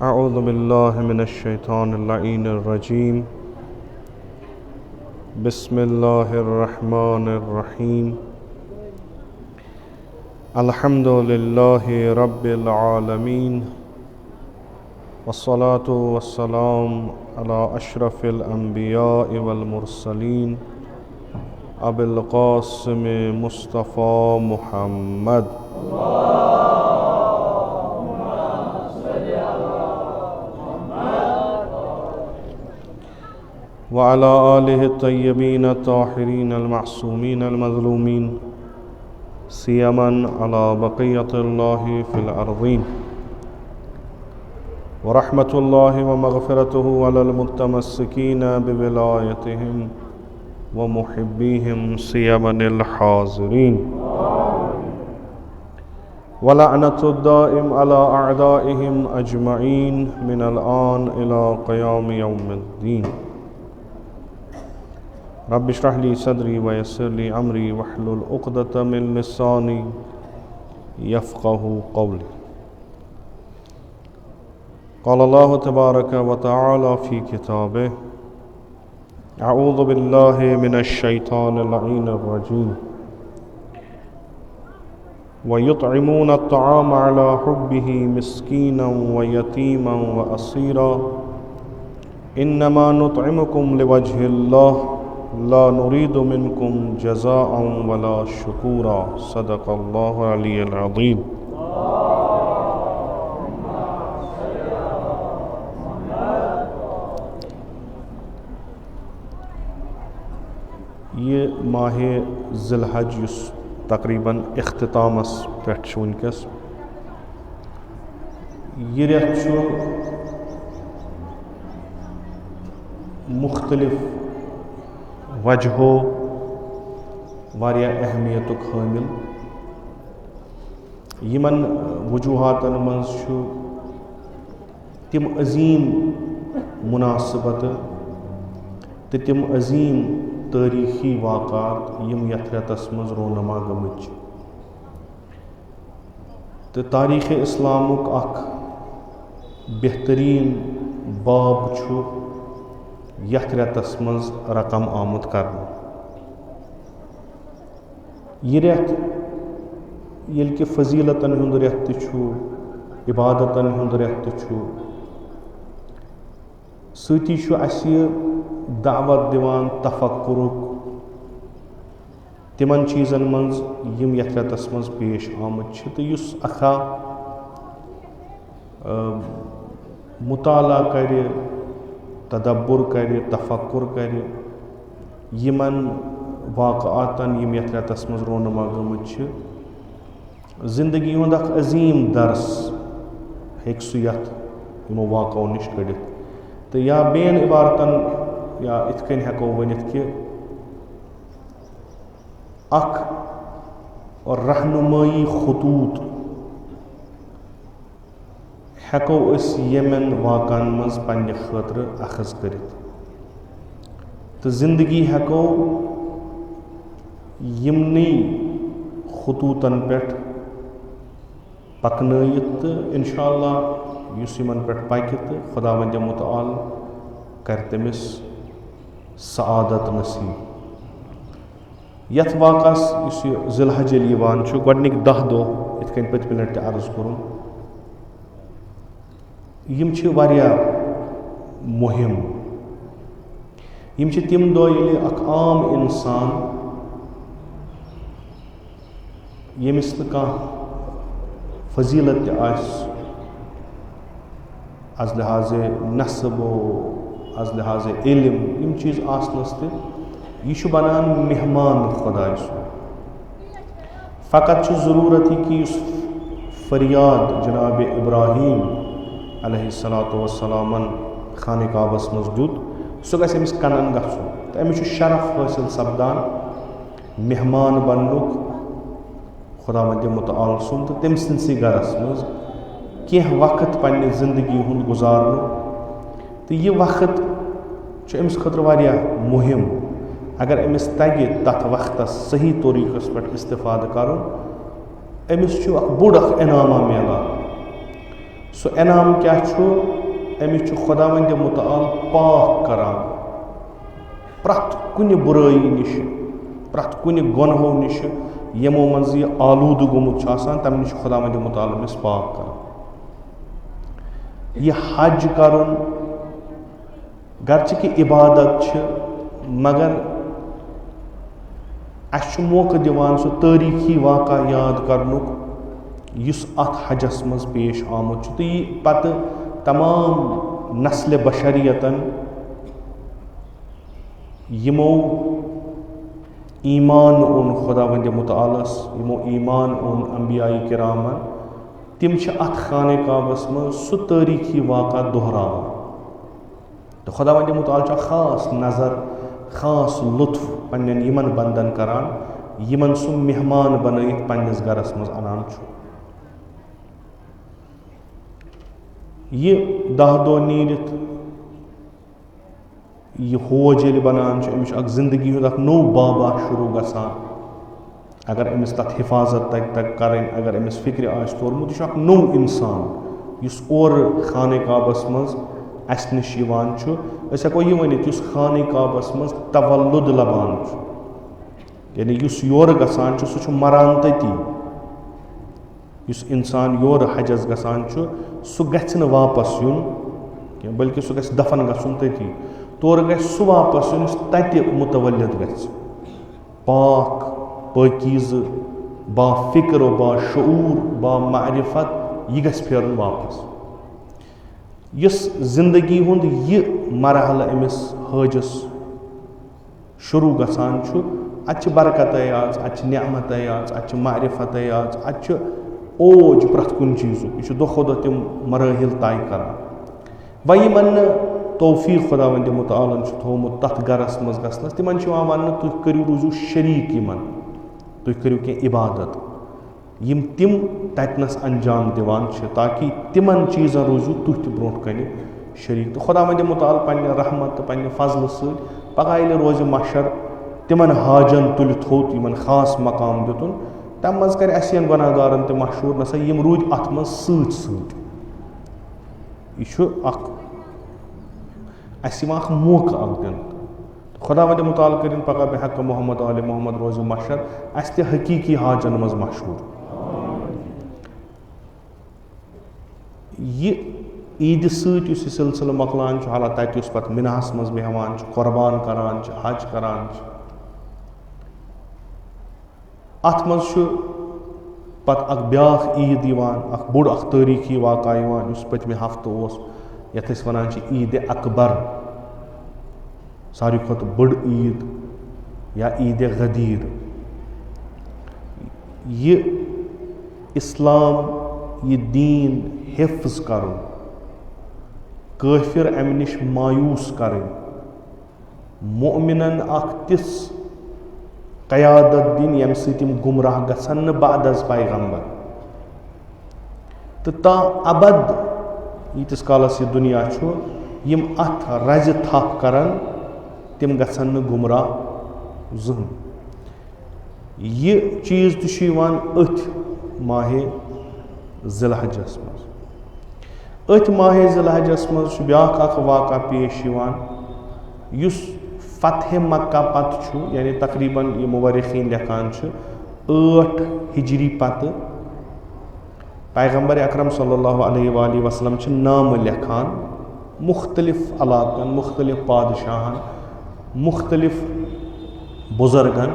अऊज़ु बिल्लाहि मिनश्शैतानिर्रजीम। बिस्मिल्लाहिर्रहमानिर्रहीम। अल्हम्दुलिल्लाहि रब्बिल आलमीन। वस्सलातु वस्सलाम अला अशरफिल अंबियाइ वल मुरसलीन अबिल क़ासिम मुस्तफ़ा मुहम्मद व अला आलिहि तय्यबीन ताहिरीन अल-मासूमीन अल-मज़लूमीन सियमन अला बक़ियतिल्लाहि फ़िल अर्ज़ीन व रहमतुल्लाहि व मग़फ़िरतुहु अलल मुतमस्सिकीन बिविलायतिहिम व मुहिब्बीहिम सियमनिल हाज़िरीन व लअनतुद्दाइम अला अअदाइहिम अजमईन मिनल आन इला क़याम यौमिद्दीन। रब्बि इश्रह ली सदरी व यस्सिर ली अमरी वहलुल उक़दतम मिन लिसानी यफ़क़हू क़ौली। क़ाल अल्लाहु तबारक व तआला फ़ी किताबिही अऊज़ु बिल्लाहि मिनश्शैतानिर रजीम। व युतइमून अत्तआम अला हुब्बिही मिस्कीनन व यतीमन व असीरा इन्नमा नुतइमुकुम लिवज्हिल्लाह ला नुरीदु मिनकुम जज़ाअन वला शुकूरा। सदक़ल्लाहुल अलियुल अज़ीम। ये माह ज़िलहज युस तकरीबन इख्तितामस पेठ वुनकस, यह रेत मुख्तलिफ वजहो वारिया अहमियतुक हामिल। यमन वजूहातन मज तिम अजीम मुनासिबत तो तिम अजीम तारीखी वाक़ात यम यथ रेतस मज रोनमा गमच तो तारीख़ इस्लामुक अख बेहतरीन बाब छु यथ रेतस मज रकम आमुद करना। यह रेत येल कि फजीलतन हुंद रेत छु, इबादतन हुंद रेत छु, सती छु अस्ये दावत दिवान तफक्कुरुक तिमन चीज़न मज यम यथ रेतस मज पेश आमुद छ। तो युस अखा मुताला करे, तदब्बुर करे, तफक्कुर करे, यमन वाक़आतन यम यथ रेतस मज रोनमा गमत छ जिंदगी हुंद अख अजीम दर्स हेक सु यथ यमो वाक़ओ निश कड़ित। तो या बेन इबारतन या इत कन हेको वनित कि अख और रहनुमाई खुतूत हेको अस यमन वाक़ान मज पन्ने खतर अखज करित। तो जिंदगी हेको यमनी खुतूतन पेठ पकनयित तो इंशाअल्लाह युस यमन पेठ पकि तो खुदावंद मुतआल कर तमिस सआदत नसीब। यथ वाक़ास युस ज़िलहज यवान छु गोडनिक 10 दोह इत कन पत्म लट अर्ज करुन यम छि वारिया मुहिम। यम छि तिम दोह येले अख आम इंसान यमिस न कांह फजीलत आस आज लिहाजे नस्बो आज लिहाजे इल्म यम चीज़ आसनस ते यह बनान मेहमान खुदाय सु। फ़कत ज़रूरत ही कि उस फरियाद जनाब इब्राहीम अलैहिस्सलातु वस्सलामन खाने काबस मज दुत सह गस अमिस कनन गछुन। तो अमिस शरफ हासिल सपदान मेहमान बननुक खुदावंद मुतआल सुन तो तम सिंदसी गरस मज कह वक्त पन्ने जिंदगी हुंद गुजारन। तो यह वक्त अमिस खतर वारिया मुहिम। अगर अमिस तगे तथ वक्त सही तरीक़स पे इस्तेफाद कर अमिस छु अख बोड़ अख इनामा मिलान। सो इनाम क्या छु अमिस छु खुदावंद मुतआल पाक करान प्रत कुन बुराई निश प्रत कुन गुनहों निश यमो मज यह आलूद गोमुत तम निश खुदावंद मुतआल अमिस पाक करान। यह हज करुन गर्च की इबादत मगर अस मौका दिवान सो तारीखी वाक़ा याद करनुक युस अत हजस मज पेश आमुत तो यह पत तमाम नस्ल बशरियतन यमो ईमान ओन खुदावंद मुतआलस यमो ईमान ओन अंबियाई किरामन तिम अत खाने काबस मज सो तारीखी वाक़ा दोहरावान। तो खुदावंद मुतआल खास नज़र खास लुत्फ पन्न यमन बंदन करान यमन सु मेहमान बनैत पन्निस गरस मज अनान छु। यह 10 दो नीरित यह होज ये बनान अमिस जिंदगी हुंद नो बाबा शुरू गसान अगर अमिस तथ हिफाजत तक करें अगर अमिस फिक्र आस तोरमुत यह नो इंसान इस और खाने काबस मज अस निश यवान छु। अस हेको यह वनित इस खाने काबस मज तवल्लुद लबान छु यानी इस योर गसान छु सु मरान तती इस इंसान योर हजस गसान छु सु गछ न वापस युन बल्कि सु गछ दफन गछुन तती तोर गछ सु वापस युन तत मुतवल्लिद गछ पाक पाकीज़ बा फिक्र बा शऊर बा मारिफत यह गछ फेरन वापस। इस जिंदगी हुंद यह मरहल अमिस हजस शुरू गसान छु अच बरकत आज अच नेमत आज अच मारिफत आज अच ओज प्रथ कुन चीज़ यह दो खुद तम मराहिल तय करान। वह यमन तौफीक खुदावंद मुतआलन थोमुत तथ गरस मज गसनस तिमन वन तुह करू रूजू शरीक यमन तुह करू के इबादत यम तिम ततनस अंजाम दिवान ताकि तिमन चीज़न रूजू तुह त ब्रोह कन शरीक। तो खुदावंद मुतआल पन्ने रहमत पन्ने फजल सत पगह ये रोज मशर तिमन हाजन तुल थोत यमन खास मकाम दितुन तम मज कर असियन गुनाहगारन ते मशहूर नसा यम रूद अत मज सत सत यह अख मौका अख दिन खुदावंद मुतआल करिन पगह बेहक मोहम्मद आल मोहम्मद रोज मशर अस ते हकीकी हाजन मज मशहूर। यह ईद सत सिलसिल मकलान हाला तत पत मिनाहस मज बेहवान कुर्बान करान हज करान अत मज पत अख ब्याख ईद यवान अख बोड़ अख तारीखी वाक़ा यवान उस पतमे हफ्त ओस यथ अस वनान ईद अकबर सारी खुद बड़ ईद या ईद गदीर। ये इस्लाम ये दीन हिफ्ज कर काफिर अम निश मायूस कर मोमिनन अख तिस क़यादत दिन यम सिम गुमराह गसन बाद अज पैगंबर तो ता अबद यीतिस कालस यह दुनिया यम अथ रज थप करन तिम गसन गुमराह जहन। यह चीज़ तुवान अथ माहे ज़िलहजस मज अथ माहे ज़िलहजस मज ब्याख अख वाक़ा पेश युस फतह मक्का पत यानी तकरीबन ये मुवर्रिखीन लिखान 8 हिजरी पत पैगंबर अकरम सल्लल्लाहु अलैहि वसल्लम नाम लिखान मुख्तलिफ इलाकन मुख्तलिफ बादशाहन मुख्तलिफ बुजुर्गन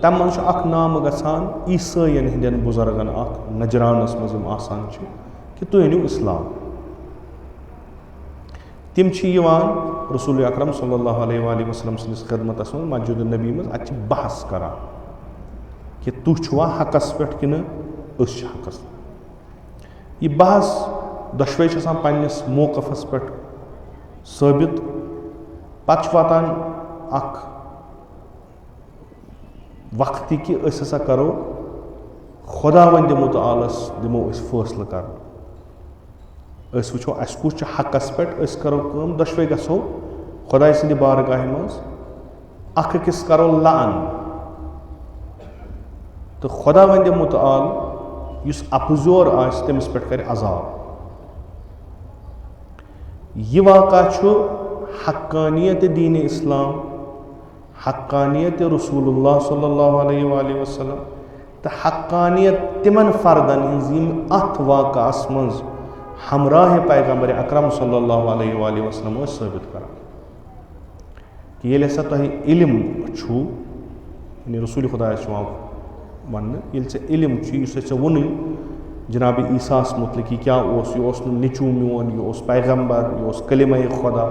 तम मज अख नाम गसान ईसाइन हंदन बुजुर्गन अख नजरानस मज आसान कि तुह अनिव इस्लाम तिम रसूल अकरम सल्लल्लाहु अलैहि वसल्लम सन्दिस खिदमतस मज मस्जिद नबी मज अत बहस करान कि तुह छुआ हकस पे कि अस हकस। यह बहस दशवे पन्निस मौकफस पे साबित पत वातान अख वक्त कि अस हसा करो खुदावंद मुतआलस दिमो फैसला कर वो अस कुछ हकस पे करो दशवे गो खुदा सद बारगाह मज अकिस करो लान तो खुदावंद मुतआल युस अपजोर आस तमिस पेट कर अजाब। यह वाक़ा छु हक्कानियत दीन इस्लाम, हक्कानियत रसूलुल्लाह सल्लल्लाहु अलैहि वसल्लम तो हक्कानियत तिमन फर्दन हिम अथ वाक़ास मज हमराह पैगम्बर अकरम सल्लल्लाहु अलैहि वसल्लम साबित कर कि ये हसा तुम इल्म छु यानी रसूल खुदा वन ये इल्म वोन जनाब ईसास मुतलिक यह क्या यह निचू मोन यह पैगम्बर यह कलिमा खुदा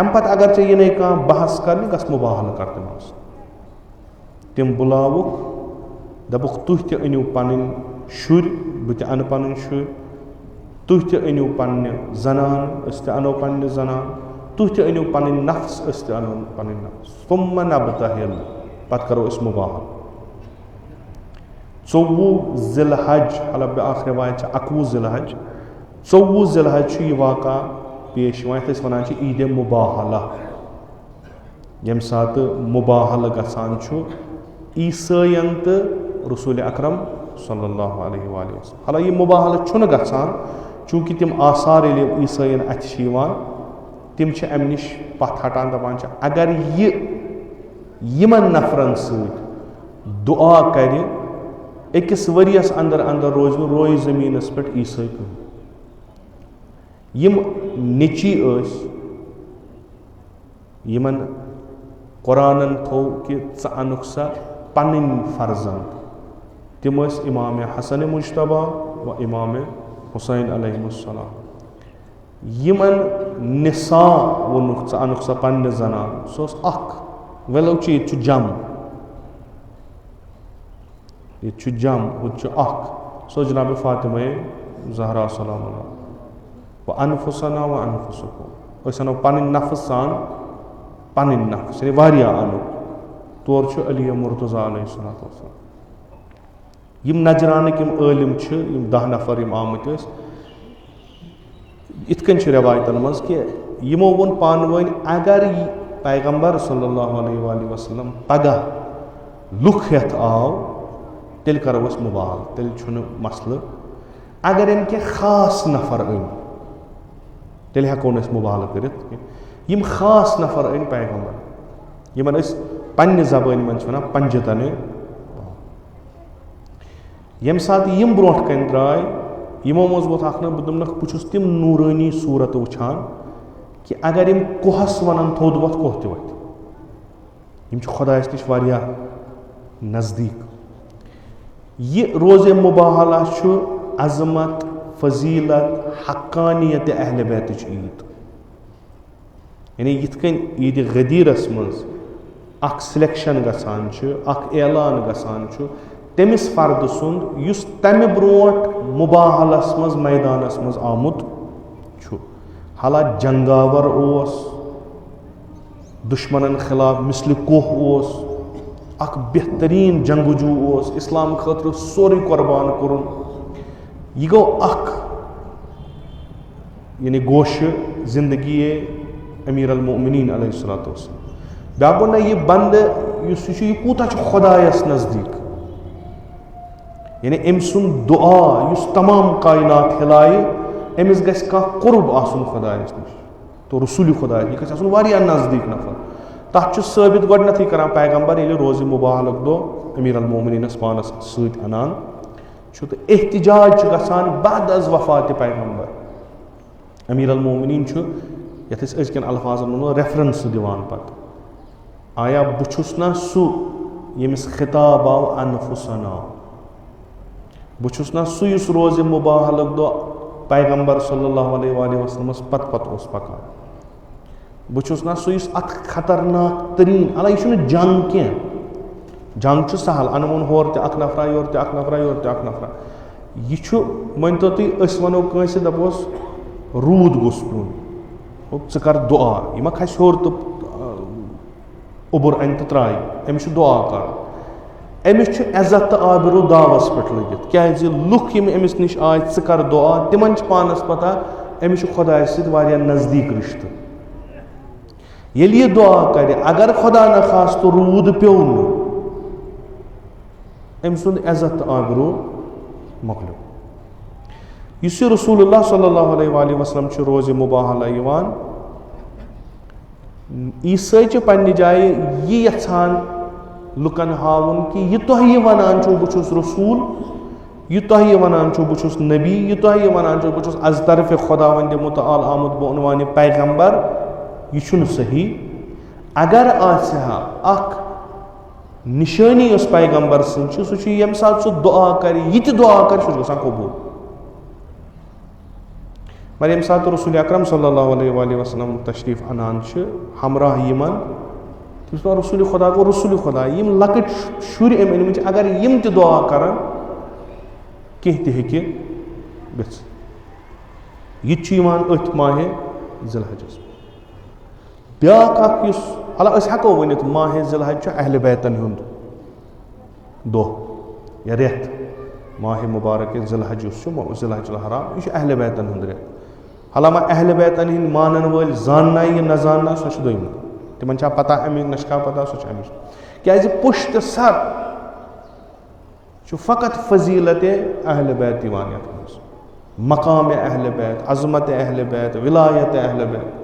अम पत अगर चे ये कह बहस कर गस मुबाहल कर तिम बुलावुक दपुक तुह ते अनिव पन शुर बह ते अन पन शुर, तुह ते अनिव पन्ने जनान अस ते अनो पन्ने जनान, तुह ते अनिव पन नफ्स अस ते अनो पन नफ्स सुम्म नबतहिल पत करो इस मुबाहल। 24 ज़िलहज हलब आखिर वायत 21 ज़िलहज 24 ज़िलहज यह वाक़ा पेश वन ईद मुबाहला यम सात मुबाहल गसान ईसायन तो रसूल अकरम सल्लल्लाहु अलैहि वसल्लम। हालांकि यह मुबाहल छुन गसान चूँकि तिम आसार ईसायन अथ तिम अम निश पथ हटान दपान अगर यमन नफरन सत दुआ कर अकिस वरियस अंदर अंदर रोज रोय ज़मीनस पे ईसाई कह यम नेची यमन कुरानन थो कि अनुक सा पन फर्जंद तिम इमाम हसन मुजतबा व इमाम हुसैन अलैहिस्सलाम यमन निसा वोनुक अनुक सा पन जनान सो वेलो ये जम ये जम सो जनाब फातिमा ज़हरा सलाम व अनफुसना व अनफुसकुम अनो पन नफ्स सान पन नफ्स यानी वारिया अनु तौर अली मुर्तज़ा अलैहिस्सलाम यम नजरानिक यम आलिम 10 नफर यम आमत इतकन रवायतन मज कि यमो वोन पान वन अगर पैगम्बर सल्लल्लाहु अलैहि वसल्लम पगह लुख हेत आव तेल करो मुबाहल तेल मसल अगर इन के खास नफर अन तेल हेको मुबाहल कर यम खास नफर अन पैगम्बर यमन पन्ने ज़बान मन वन पंजतन यम सात यम ब्रोट कन द्राय यमो मज वोत बह दुमनक तिम नूरानी सूरत वुछान कि अगर यम कोहस वनन थोद वत कोह ते वत यम खुदायस निश वारिया नज़दीक। यह रोज़ मुबाहला अज़मत फजीलत हक्कानियत अहले बैत ईद यानी यिथकन ईद गदीरस मज अख सिलेक्शन गसान अख ऐलान गसान तमिस फर्द सुंद युस तमे ब्रोट मुबाहलस मज मैदानस मज आमुत हाला जंगावर ओस दुश्मनन खिलाफ मिसल कोह ओस अख बेहतरीन जंगजू ओस इस्लाम खतर सोरे कुर्बान कुरुन यह गो अख यानी गोश जिंदगी अमीर अल मोमिनीन अलैहिस्सलातु वस्सलाम ब्या गो ना यह बंद यह कूता खुदायस नज़दीक यानी अम सुन दुआ युस तमाम कायनात हिलाए अमिस गस कह कुर्ब आसुन खुदायस निश तो रसूल खुदायस यह गस वारिया नज़दीक नफर तथ साबित गोडनथी करान पैगम्बर ये रोज़ मुबाहलक दो अमीर अल मोमिनीनस पानस सत अनान तो एहतिजाज गसान बाद अज वफात पैगम्बर अमीर अल मोमिनीन यथ अजकन अल्फाजन मनो रेफरेंस दिवान पत आया बुछुस ना सु यमिस खिताब आव अनफुसना बुछुस ना सु युस रोज़ मुबाहलक दो पैगम्बर सल्लल्लाहु अलैहि वसल्लम पत पत ओस पकान बुछुस ना सु युस अत खतरनाक तरीन अला यह जंग क्या जंग सहल अनवन होर ते अख नफरा योर ते अख नफरा योर ते अख नफरा यह मन तो तुम वनो कंस दपोस रूद गोस पेन कर दुआ यह खस होर तो उबुर अन तो त्राय अमिस दुआ कर अमिस इज्जत तो आबिरो दावस पे लगित क्या लुख यम अमिस निश आय कर दुआ तिमन पानस पता अमिस खुदायस सत वारिया नज़दीक रिश्त येल यह दुआ कर अगर खुदा न खास तो रूद प्यो अम सुंद इज्जत तो आबरू मकलो इस रसूलुल्लाह सल्लल्लाहु अलैहि वसल्लम रोज़ मुबाहला यवान ईसाई च पन्ने जाए ये यछान लुकन हावन कि ये तो ही वनान छो बुछुस रसूल ये तो ही वनान छो बुछुस नबी ये तो ही वनान छो बुछुस अज तरफ खुदावंद मुतआल आमद बउनवान पैगंबर ये छुन सही अगर आसहा अख निशानी उस पैगंबर सं सह यम सात सह दुआ कर ये दुआ कर सह गसान कबूल मगर यम सात रसूल अकरम सल्लल्लाहु अलैहि वसल्लम तशरीफ अनान हमराह यमन तमिस रसूल खुदा गो रसूल खुदा यम लकट शुर अम अनम अगर यम त दुआ करान कह तह अथ माह जिलहज ब्याक हेको वन माह जिलहज अहल बैतन हुंद दो या रेत माह मुबारक जिलहज जिलहज हराम यह अहल बैतन हुंद रेत हलामा अहल बैतन हिंद मानन वल जानना यह न जानना सह दोम तिमन पता अमिक नशका पता सह अमिक क्या पुश्त सर फ़कत फजीलत अहल बैत मकाम अहल बैत अजमत अहल बैत विलायत अहल बैत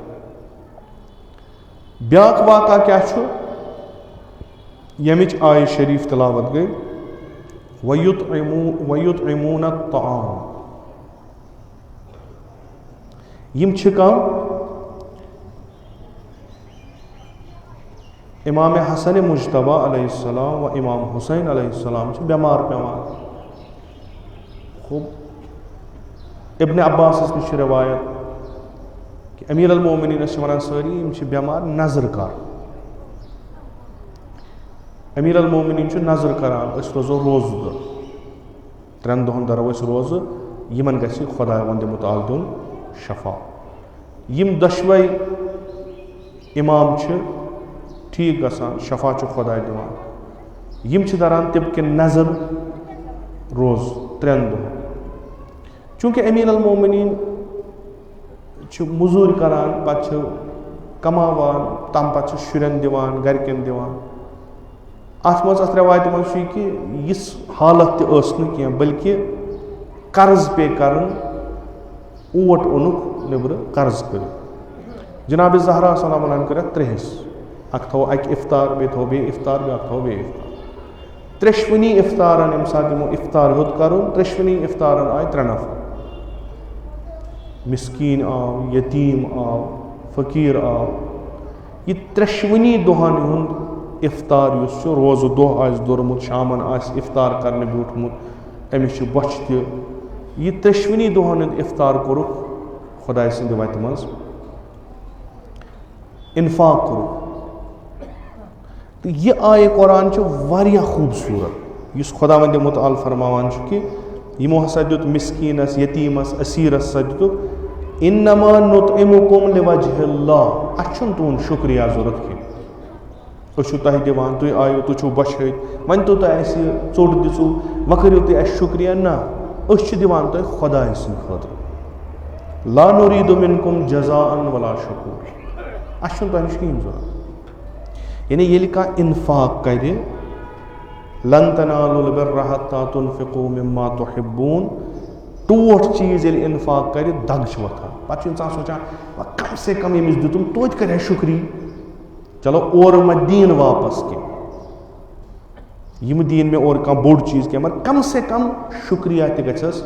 ब्याक वाक़ा क्या यमिच आय शरीफ तिलावत गई वयुतइमून अत्ताम यम कम इमाम हसन मुजतबा अलैहिस्सलाम व इमाम हुसैन अलैहिस्सलाम बेमार पेवान खूब इब्न अब्बास निश रवायत कि अमीर अल मोमिनीन वन सारी बेमार नजर कर अमीर अल मोमिनीन नजर करान रोजो रोजदर 3 दोहन दरो रोज यमन गि खुदा वंद मुताल दुन शफा यम दशवै इमाम ठीक गसान शफा खुदा दिवान यम दरान तब कि नजर रोज 3 दोहन चूँकि अमीर अल मोमिनीन मजूर करान पे कमावान तम पे शुरन दिवान गरकन दिवान अत मज अत रवायत मज कि इस हालत तह बल्कि कर्ज पे कर ओट ओनुक नबर कर्ज कर जनाब ज़हरा सलाम कर 3 हिस्स अख थो अक इफ्तार बे थो बे इफ्तार बे थो बे इफ्तार 3 इफ्तारन यम सात दिमो इफ्तार होत कर 3 इफ्तारन आय 3 नफर मिस्कीन आव यतीम आव फ़कीर आव यह 3 दोहन हुंद इफ्तार रोज़ दोह आस दोरमुत शामन आस इफ्तार करने ब्यूठमुत अमिस बच यह 3 दोहन हुंद इफ्तार कोरुक खुदा सिंद वत मज इन्फाक कोरुक तो यह आय कुरान वारिया खूबसूरत इस खुदावंद मुतआल फरमावान कि यमो हसा दुत मिस्कीनस यतीमस असीरस सा दुत इन्नमा नुतइमुकुम लिवजहिल्लाह अच्छुन तुन शुक्रिया जरूरत कह तह दिवान तुम आयो तुम बशत वन तो चोट दिचु व करो तुम शुक्रिया ना दिवान तुम खुदा सद खतर ला नुरीदु मिनकुम जज़ाअन वला शुकुर अच्छुन तुम कहीं जरूरत यानी ये कह इन्फाक कर लन तनालुल बिर्रा हत्ता तुनफिकू मिम्मा तुहिब्बून टोट चीज ये इन्फाक कर दग वथान पे इंसान सोचान कम से कम यमिस दुतुम तोत कर शुक्री चलो और मत दीन वापस के यम दीन में और कम बोड़ चीज के मगर कम से कम शुक्रिया तस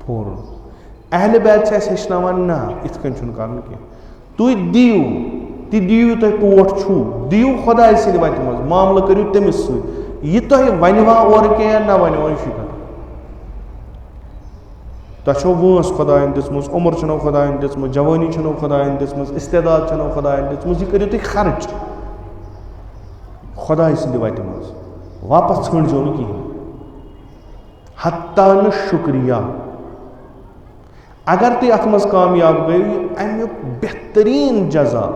फौरन अहल बैत हेचनान ना इत कर तुम दियो तुम टोट छू दियो खुदा सद वत मज मामल करू तमिस यह तुम वनवा और क्या ना वनवा यह तुम वंस खुदायन दिसमस उम्र छो खुदायन दिसमस जवानी छो खुदायन दिसमस इस्तेदाद छो खुदायन दिसमस यह करो तुम खर्च खुदा सद वत मज वापस छो कहें हत्ता न शुक्रिया अगर तुम अत मज कामयाब गई अमुक बेहतरीन जजा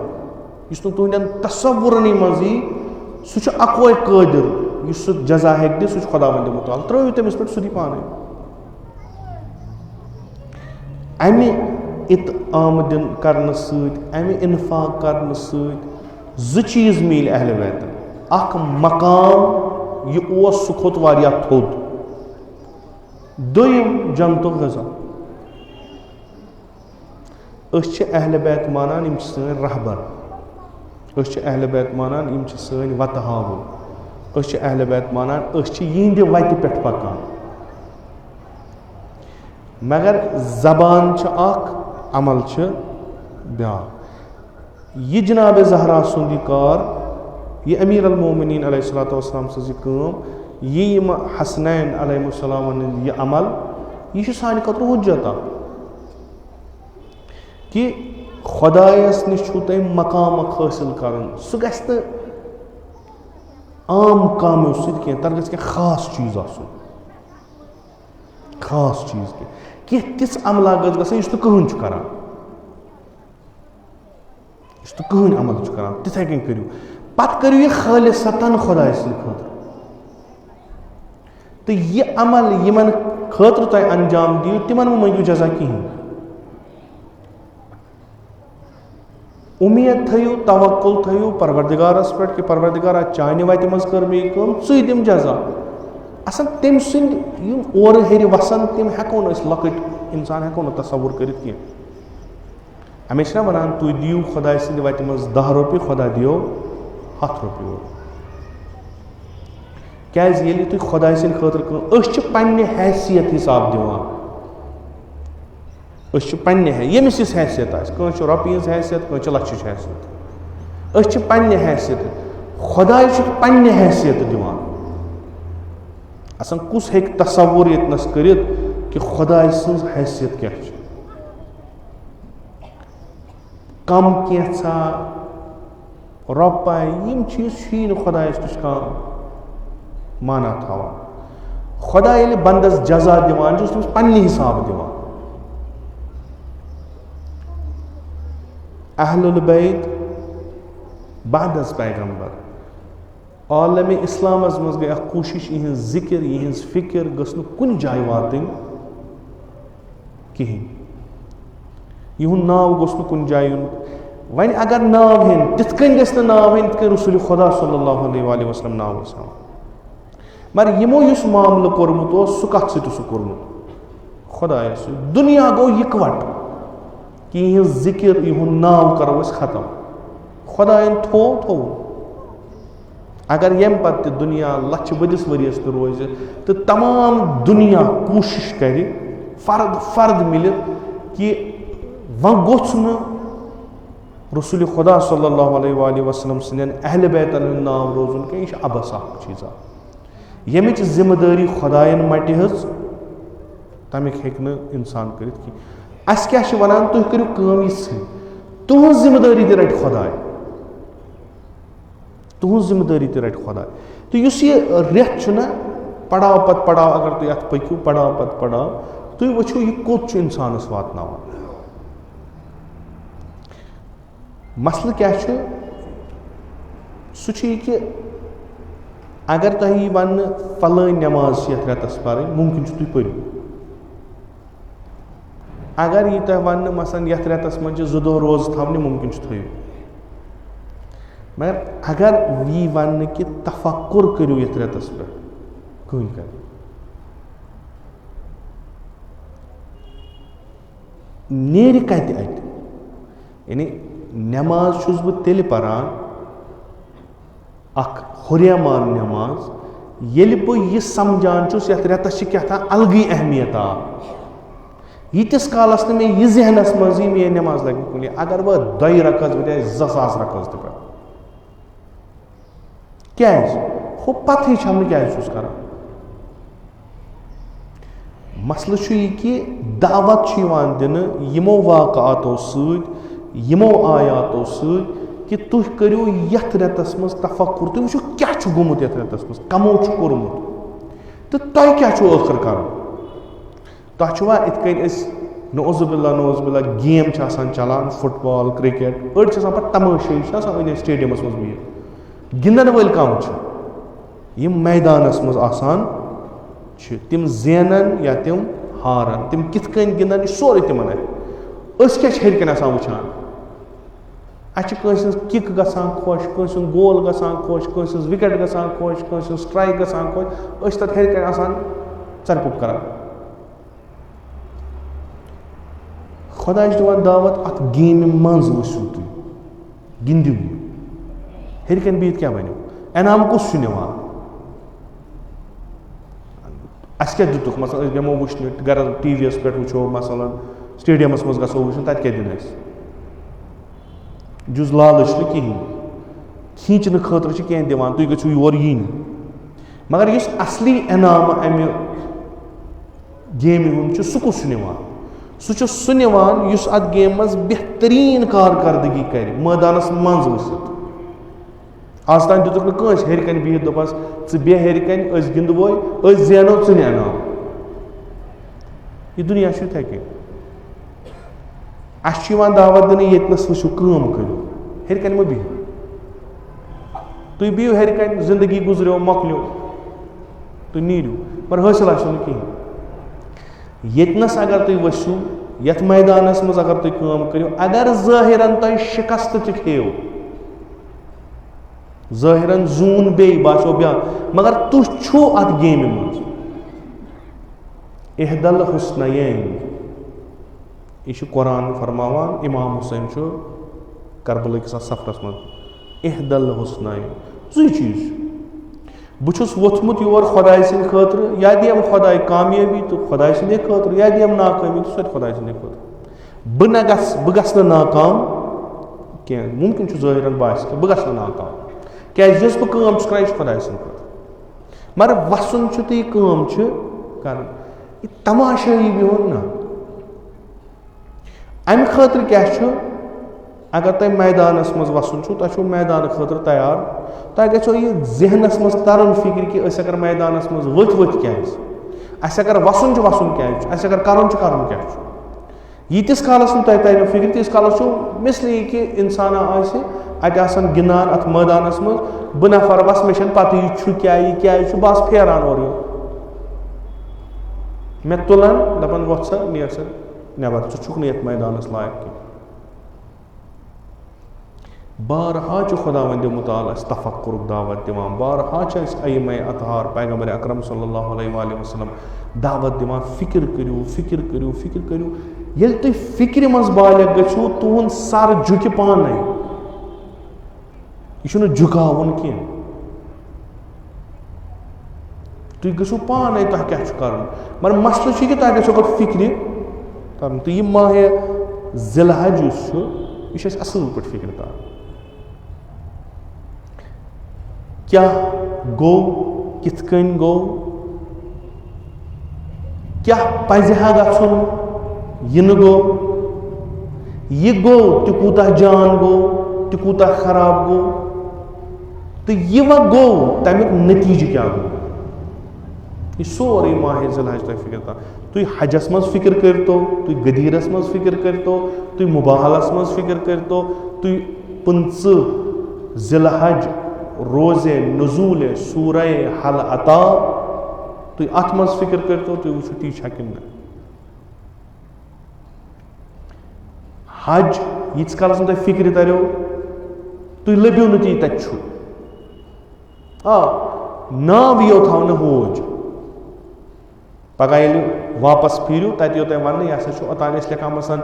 इस तुहद तस्वुरन मज सह अकोय कादिर सह जजा हे दी सह खुदावंद मुताल त्रो तमिस पे सह दी पान अमि इत आमदन करने अमि इन्फाक करने ज चीज मिल अहल बैत अख मकाम यह सह खोत वारिया थोद दोयम जन्नतुक गज़ा अहले बैत मानान यम सन रहबर अहले बैत मानान यम सन वत हावुन अहले बैत मानान यिहंदि वति पे पकान मगर ज़बान अख अमल ब्या यह जनाब ज़हरा सुंद कार यह अमीर अल मोमिनीन अलैहिस्सलातु वस्सलाम सज काम यह हसनैन अलैहिस्सलाम यह अमल यह सानि खतर हुज्जत कि खुदायस निश तुम मकाम हासिल कर सह गि आम कामों सह तर गि खास चीज आसुन खास चीज कि तिस अमला गस कहन करान तो कहन अमल करान तिथे कन करू पत करू यह खालिसतन खुदाय खतर तो यह अमल यमन खतर तुम अंजाम दियो तिमन मंगू जजा कहें उम्मीद थो तवक्कुल थो परवरदिगारस पे कि परवरदिगारा चाने वत मज कर मे च दिम जजा असल तम सुंद और हेर वसन तम हेको लकट इंसान हेको न तसव्वुर करित कह हमेशा वनान तुम दियो खुदा सद वत मज 10 रुपये खुदा दियो 100 रुपये क्या तुम खुदा सद खतर पन्ने हैसियत हिसाब दिवान पन्ने यमिस यस हैसियत कह रुपये हज हैसियत कह लक्ष हैसियत पन्ने हैसियत खुदा पन्ने हैसियत दिवान असन कुस हेक तसव्वुर यतनस करित कि खुदा सज हैसियत क्या कम कैसा रुपये यम चीज खुदायस नश माना थवान खुदा ये बंदस जजा दिवान तमिस पन्ने हिसाब दिवान अहलुल बैत बादस पैगंबर आलम इस्लामस मज गई कोशिश यह जिक्र यह फिक्र गसन कुन जाय वातन कहें यहुन नाव गोस कुन जाय वन अगर नाव हेन तिथ कन गस नाव हेन तिथ रसूल खुदा सल्लल्लाहु अलैहि वसल्लम नाव मगर यमो युस मामल कोरमुत सह कथ सह कोरमुत खुदाय दुनिया गो इकवट कि यह जिक्र यहुन नाव करो खत्म खुदायन थो अगर यम पत दुनिया लक्ष बदिस वरियस तो रोज तो तमाम दुनिया कोशिश कर फर्द फर्द मिल कि वह गोछ न रसूल खुदा सल्लल्लाहु अलैहि वसल्लम सन अहले बैत नाव रोजुन कह यह अबस चीज़ा यमिच जिम्मेदारी खुदायन मटि हज तमिक हेक इंसान कर अस क्या वनान तुम करू कम यह तुहज जिम्मेदारी तह रट खुदाय तुहज जिम्मेदारी तह रट खुदाय तो यह रेत पड़ाव पत पड़ाव अगर तुम अत पकू पड़ाव पत पड़ाव तुम वो यह कोत इंसानस वातनावान मसल क्या सह कि अगर तुम वन फलान नमाज ये रेतस पर मुमकिन तुम परू अगर यह तुम वन मसन ये रेतस मज 2 दह रोज थवने मुमकिन थो मगर अगर यह वन कि तफक्कुर करू ये रेतस पे कहीं कर नेर कत यानी नमाज छुस बह तेल परान अख हुर्यमान नमाज ये बह यह समझान छुस यथ रेतस क्या अलगी अहमियत आ यीतिस कालस मे यह जहनस मज मे नमाज लगे कुन अगर बह 2 रकज बह 2000 रकज तह क्या हो पत हम क्या कर मसल यह कि दावत दिन यमो वाक़ातो यमो आयातो कि तुम करो यथ रेतस मज तफक्कुर तुम वो क्या गोमुत यथ रेतस मज कमो कोर्मुत तो तुम क्या आखिर कर तुवा इत नौजुबिल्ला गेम चलान फुटबॉल क्रिकेट अड़ पे तमाशे अन स्टेडियमस मज बिहित गिंदन वल कम यम मैदानस मज आसान तिम जेनन या तिम हारन तिम कित कन गिंदन सोरे तिमन क्या हेरकन वुचान किक गसान खुश कंस गोल गसान खुश कंस विकेट गसान खुश कंस स्ट्राइक गसान खुश तथ हेरकन चरपुट करान खुदा दिवान दावत अत गेम मज वसू तुम गिंदू हरकन बिहित क्या बनो इनाम कुस निवान अस क्या दुतुक मसलन बेमो वुचन गर टीवी पे वो मसलन स्टेडियमस मज गो वुचन तत क्या दिन जुस लालच न कहें खींचने खतर कह दिवान तुम गो योर यीन मगर इस असली इनाम अमि गेम हूं सह कुस निवान सह निवान युस अत गेम मज बेहतरीन कारकर्दगी कर मैदानस मज वसित आज तान दुतुक न कंस हरकन बिहित दोपस च बे हरकन अस गिंदवो जेनो च इनाम यह दुनिया इथे कन अस दावत दिन येतनस वो कम करो हरकन मो बिहित तुम बिहू हरकन जिंदगी गुजरो मकलो तुम नीरू पर हासिल आसो कहें येतनस अगर तुम वसू यथ मैदानस मज अगर तुम कम करो अगर ज़ाहिरन तुम शिकस्त खेव ज़ाहिरन जून बे बासो ब्या मगर तुम छो अत गेम मज इहदल हुस्नयैन यह कुरान फरमावान इमाम हुसैन करबला किस सफरस मज इहदल हुस्नयैन जुई चीज बहुत वोथमुत योर खुदाय सिंद खतर या दियम खुदाय कामयाबी तो खुदाय सिंदे खतर या दियम नाकामी तो सत खुदाय सिंदे खतर बह गस नाकाम कह मुमकिन ज़ाहिरन बास कि बह गस नाकाम क्या यस बह कम करान खुदाय सिंद खतर मगर वसन तो यह कम कर तमाशाई बिहन ना अम खतर क्या अगर तुम मैदानस मज वसन तुम मैदान खतर तैयार तुम गो यह जहनस मज तरन फिक्र कि अगर मैदानस मज वत क्या अगर वसन क्या अगर करन क्या यीतिस कालस तुम तरन फिक्र तीस कालस मिसली कि इंसान आसान गिंदान अत मैदानस मज बह नफर बस मे पत क्या बस फेरान और मे तुलान दपान वो सा नेर सा नबर चुक ये मैदानस लायक कह बारहा खुदा मुताल तफक्कुर दावत दिवान बारहा अय्यम अतहार पैगम्बर अकरम सल्लल्लाहु अलैहि वसल्लम दावत दिवान फिक्र करू फिक्र करू फिक्र करू ये तुम फिक्र मज बालिग गो तुहद सर झुक पान यह झुकावन कह तुम गो पान तुम क्या कर मगर मसल कि तुम गो गो फिक्र कर तो यह माह ज़िलहज यह असल पे फिक्र कर क्या गो कित कन गो क्या पजहा गन यह गो यह गो तो कूता जान गो तो कूता खराब गो तो यह वह गो तमिक नतीज क्या गो यह सोरे माह ज़िलहज तुम फिक्र कर तुम हजस मज फिक्र कर तो तुम गदीरस मज फिक्र कर तो तुम मुबाहलस मज फिक्र कर तो तुम 15 ज़िलहज रोज़े नजूल सूरह हल अता तुम अत मज फिक्र कर तो तुम वो ती कि हज यीस कालस तुम फिक्र तरो तुम लभ्यो न ती तु नाव यो थो होज पगह वापस फिरू तत यो तुम वन यह ओतान लिखान मसन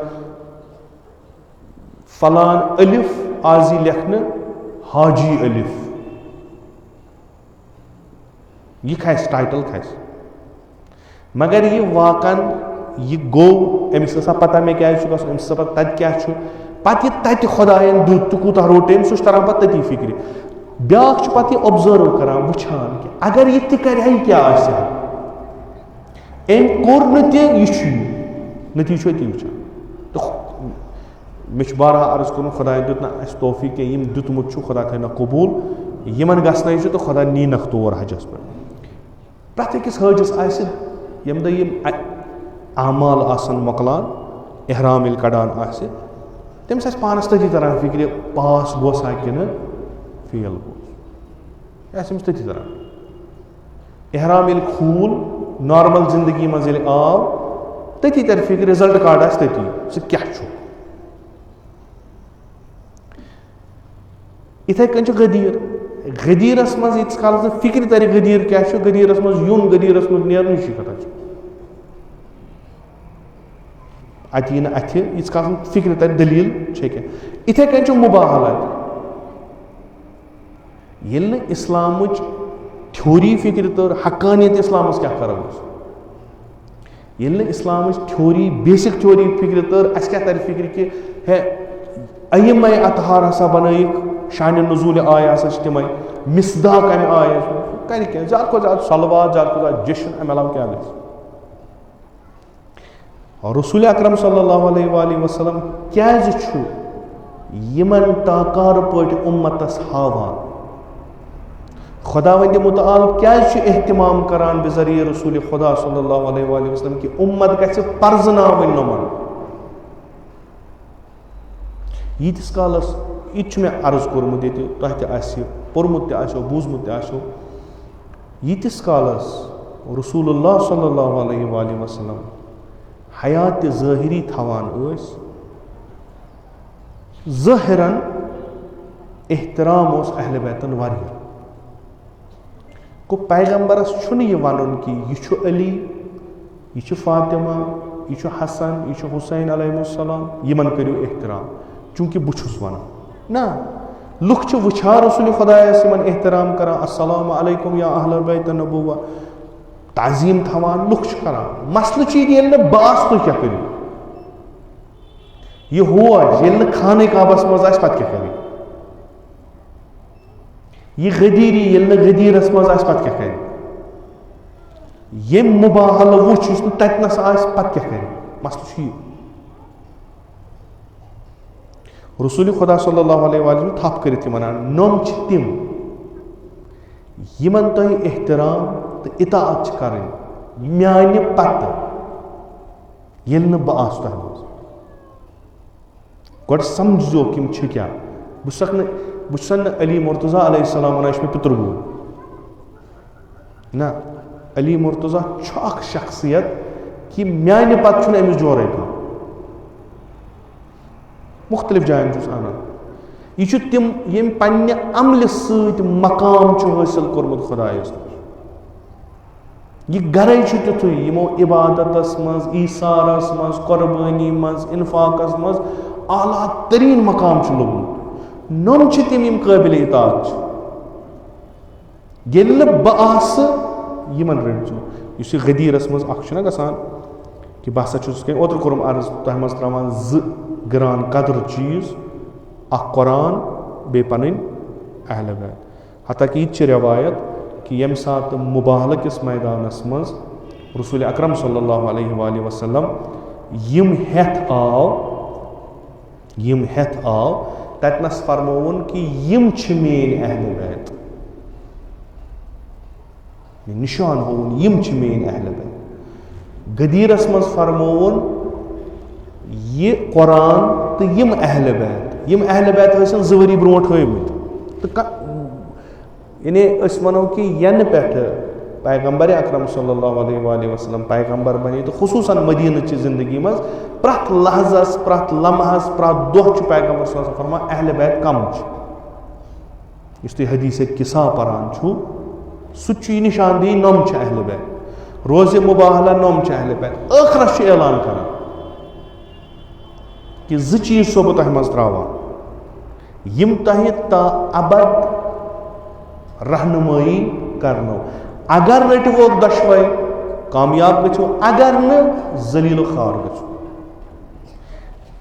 फलान अलिफ आजी लिखन हाजी अलिफ यह खस टाइटल खस मगर यह वाकन यह गो अमिस पता मे क्या अमिस तत क्या पत तत खुदायन दुत तो कूत रोट सह तरह पे तती फिक्र ब्या पे ऑब्जर्व करान वुचान कि अगर यह तह क्या एम कोर नतीज ती वुचान तो मे बारहा अर्ज कर खुदा दुत ना तौफीक यम दुतमुत खुदा थना कबूल यमन गसन तो खुदा नीनक तौर हजस पे प्रत अकिस हजस यम दह यम आमाल आसन मकलान एहराम ये कड़ान तमिस पानस तथी तरह फिक्र पास गोसा कि फेल गोस तथी तरह एहराम ये खूल नॉर्मल जिंदगी मज आव तथी तर फिक्र रिजल्ट कार्ड तथी सह क्या इथे कन गदीर गदीरस मज यीस काल फिक्र तर गदीर क्या गदीरस मज यून गदीरस मज नेरन कथा अत यी अथ यीच काल फिक्र तर दलील क्या इथे कन मुबाहलत ये इस्लाम थ्योरी फिक्र तर हकानियत इस्लाम क्या करो ये इस्लाम थ्योरी बेसिक थ्योरी फिक्र तर अस क्या तर फिक्र कि है अयम अतहार हसा बन शान नजूल आय हसा तम मिसदाक अम आय कर क्या ज्यादा खुद ज्यादा सलवात ज्यादा खुद ज्यादा जश्न अम अलाव क्या और रसूल अकरम सल्लल्लाहु अलैहि वसल्लम क्या यमन ताकार पट उम्मतस हावान खुदावंद मुताल क्या एहतमाम करान बेजरिए रसूल खुदा सल्लल्लाहु अलैहि वसल्लम कि उम्मत गछ परजनावन नमन यीतिस कालस यह मे अर्ज कोर्मुत ये तुह पोर्मुत बूजमुत यीतिस कालस रसूलुल्लाह सल्लल्लाहु अलैहि वसल्लम हयात ज़ाहिरी थवान ज़ाहिरन एहतराम अहल बैतन वारिया को पैगम्बरस यह वन कि यह अली यह फातिमा यह हसन यह हुसैन अलैहिस्सलाम यमन करियो एहतराम चूंकि बुछुस वन ना लुख वुछा रसूल खुदायस यमन एहतराम करा अस्सलामु अलैकुम या अहल बैत नबुव्वा ताजीम थवान लुख करा मसल ये बास तुम क्या करो यह हुआ ये खाने काबस मज पत क्या करो यह गदीरी ये गदीरस मज पत क्या करो ये मुबाहल वुच ततनस पत क्या करो मसल रसूल खुदा सल्लल्लाहु अलैहि वसल्लम थप कर वनान नम तिम यमन तुम एहतराम तो इताअत कर म्यान पत ये बह आस तुह मज गो समझो कि क्या बह अली मुर्तज़ा अलैहिस्सलाम वन मे पितर बो ना अली मुर्तज़ा अख शख्सियत कि म्यान पत अमिस जोरे कह मुख्तलिफ जायन आनान यह तिम यम पन्ने अमल सत मकाम हासिल कोर्मुत खुदायस यह गरे तिथु यमो इबादतस मज ईसारस मज कुर्बानी मज इन्फाकस मज आला तरीन मकाम लोगमुत नम तिम यम काबिल इताअत ये बस यमन रटो गदीरस मज गसान कि बह सा ओतर कोरम अर्ज तह मज त्रावान ग्रान कदर चीज कुरान बे पन अहल बैत हता कि यह रवायत कि यम सात मुबाहल किस मैदानस मज रसूल अकरम सल्लल्लाहु अलैहि वसल्लम यम हेथ आव ततनस फरमोन कि यम मेन अहल बैत निशान होन यम मेन अहल बैत गदीरस मज फरमोन ये कुरान तो यम अहल बैत हसन जवरी ब्रोट हमित तो यानी वनो कि यन पे पैगम्बर अकरम सल्लल्लाहु अलैहि वसल्लम पैगम्बर बने तो खुसूसन मदीन की जिंदगी मज प्रत लहजस प्रत लम्हस प्रत दोह पैगम्बर सल्लल्लाहु अलैहि वसल्लम फरमा अहल बैत कम तुम हदीस किसा परान सह निशानदेही नम अहल बैत रोज़ मुबाहला नम अहल बैत आखरस ऐलान कर कि ज चीज सो बह मज त्रावान यम तह ता अबद रहनुमाई करनो अगर रटवो दशवै कामयाब गो अगर न जलील खार गो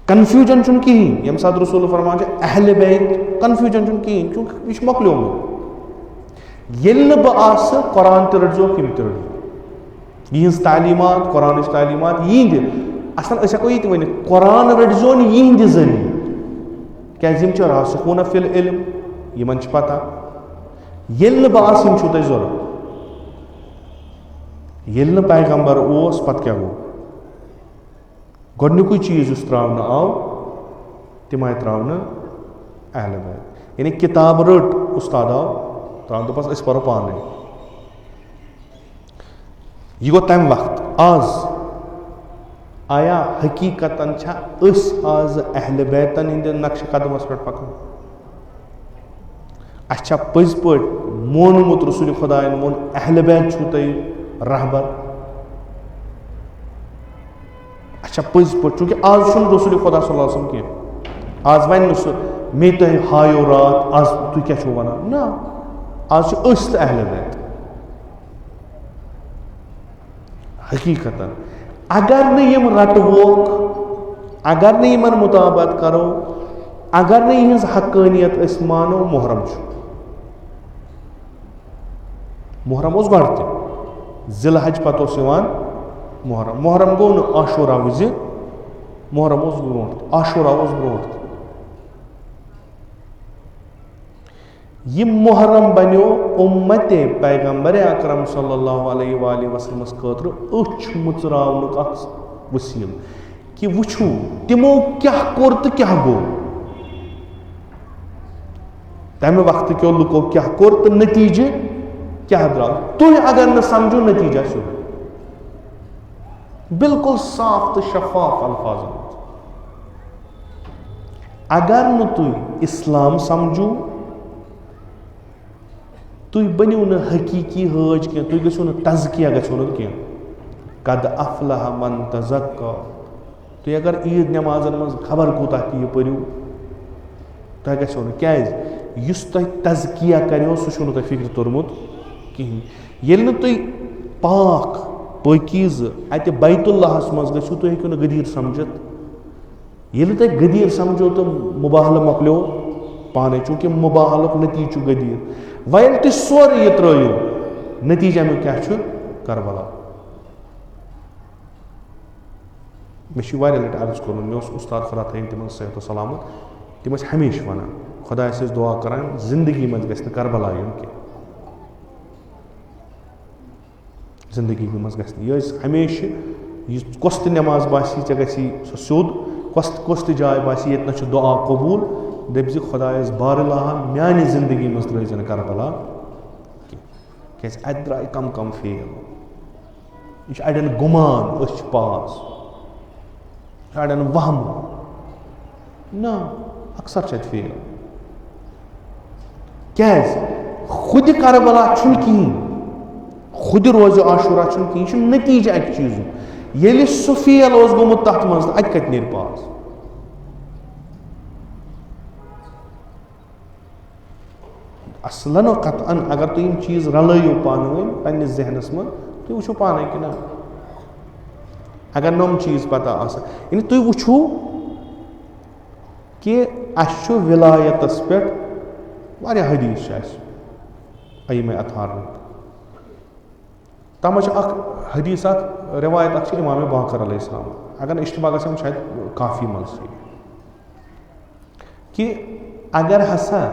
कन्फ्यूजन कहें यम सात रसूल फरमान अहल बैत कन्फ्यूजन कहें क्योंकि यह मोकलोमुत ये बह आस कुरान तो रटो किम तो रटो यहज तालीमात कुरान तालीमात यहद असल हको ये वन कुरान रटो यहद जरिए क्या रासिखून फिल इल्म यमन पता ये बह आस यम तुह जरूरत ये पैगम्बर ओस पत क्या गो गोडनिकुई चीज त्रावन आव तिम आय त्रावन अहल बैत यानी किताब रट उस्ताद आव त्रावन दोपस अस परो पाने यह गो तम वक्त आज आया हकीकतन आज अहल बैतन हिंद नक्श कदमस पे पकान अच्छा पज पे मोनमुत रसूल खुदायन मोन अहल बैत छू तुम रहबर अच्छा पज पे चूंकि आज रसूल खुदा सल्लल्लाहु अलैहि वसल्लम कह आज वन सह मे तुम हायो रात आज तुम क्या वन ना आज तो अहल बैत हकीकतन अगर नम रटवोक अगर न मुताबत करो अगर न हक्कानियत मानो मुहर्रम गो ज़िलहज पत मुहर्रम गो न आशूरा विज मुहर्रम ब्रोट आशूरा ब्रोट यह मुहर्रम बनो उम्मत पैगंबर अकरम सल्लल्लाहु अलैहि वसल्लम खतर अछ मुचरावनुक वसील कि वुछू तिमो क्या कोर तो क्या गो तमे वक्त क्यों लुको क्या कोर तो नतीजे क्या द्राव तुम अगर न समझो नतीजा सु बिल्कुल साफ तो शफाफ अल्फाज अगर न तुम इस्लाम समझो तुम बनो न हकीकी हज क्या तुम गो न तज़किया गो न क्या कद अफलह मन तज़क्का तुम अगर ईद नमाजन मज खबर कूता यह पो तुम गो न क्या तुम तज़किया करो सह तुम फिक्र तोरमुत कहें ये तुम पाक पाकीज़ अत बैतुल्लाहस मज गो तुम हेको न गदीर समझत ये तुम गदीर समझो तो मुबाहल मकलो पाने चूंकि मुबाहल नतीज गदीर वल तुम सोर यह त्रो नतीजा में क्या करबला मे लट अर्ज कोर मे उस्ताद खुदा थन तिम सेहत सलामत तिम हमेशा वन खुदा दुआ करान जिंदगी मज गि करबला कह जिंदगी मज गि हमेशा कस नमाज बासी ऐ गि सोद कस जाय बासी ये ना दुआ कबूल दपज खुदायस बारलाह म्यान जिंदगी मज त्र करबला क्या अत द्राय कम कम फेल यह अड़न गुमान अच पास अड़न वहम ना अक्सर फेल क्या खुद करबला कहीं खुद रोज आशूरा कहीं नतीजा अक चीज़ ये सह फेल गोमुत तथ मज अत कत नीर पास असलन कतअन अगर तुम चीज़ रलो पान पे जहनस में तुम वो पाने कि ना अगर नम चीज़ पता यानी तुम वो कि अस विलायतस पे हदीस अय्यम अथार तम हदीस रिवायत इमाम बाकर अलैहिस्सलाम अगर इश्तबा गम शायद काफ़ी मज कि अगर हसा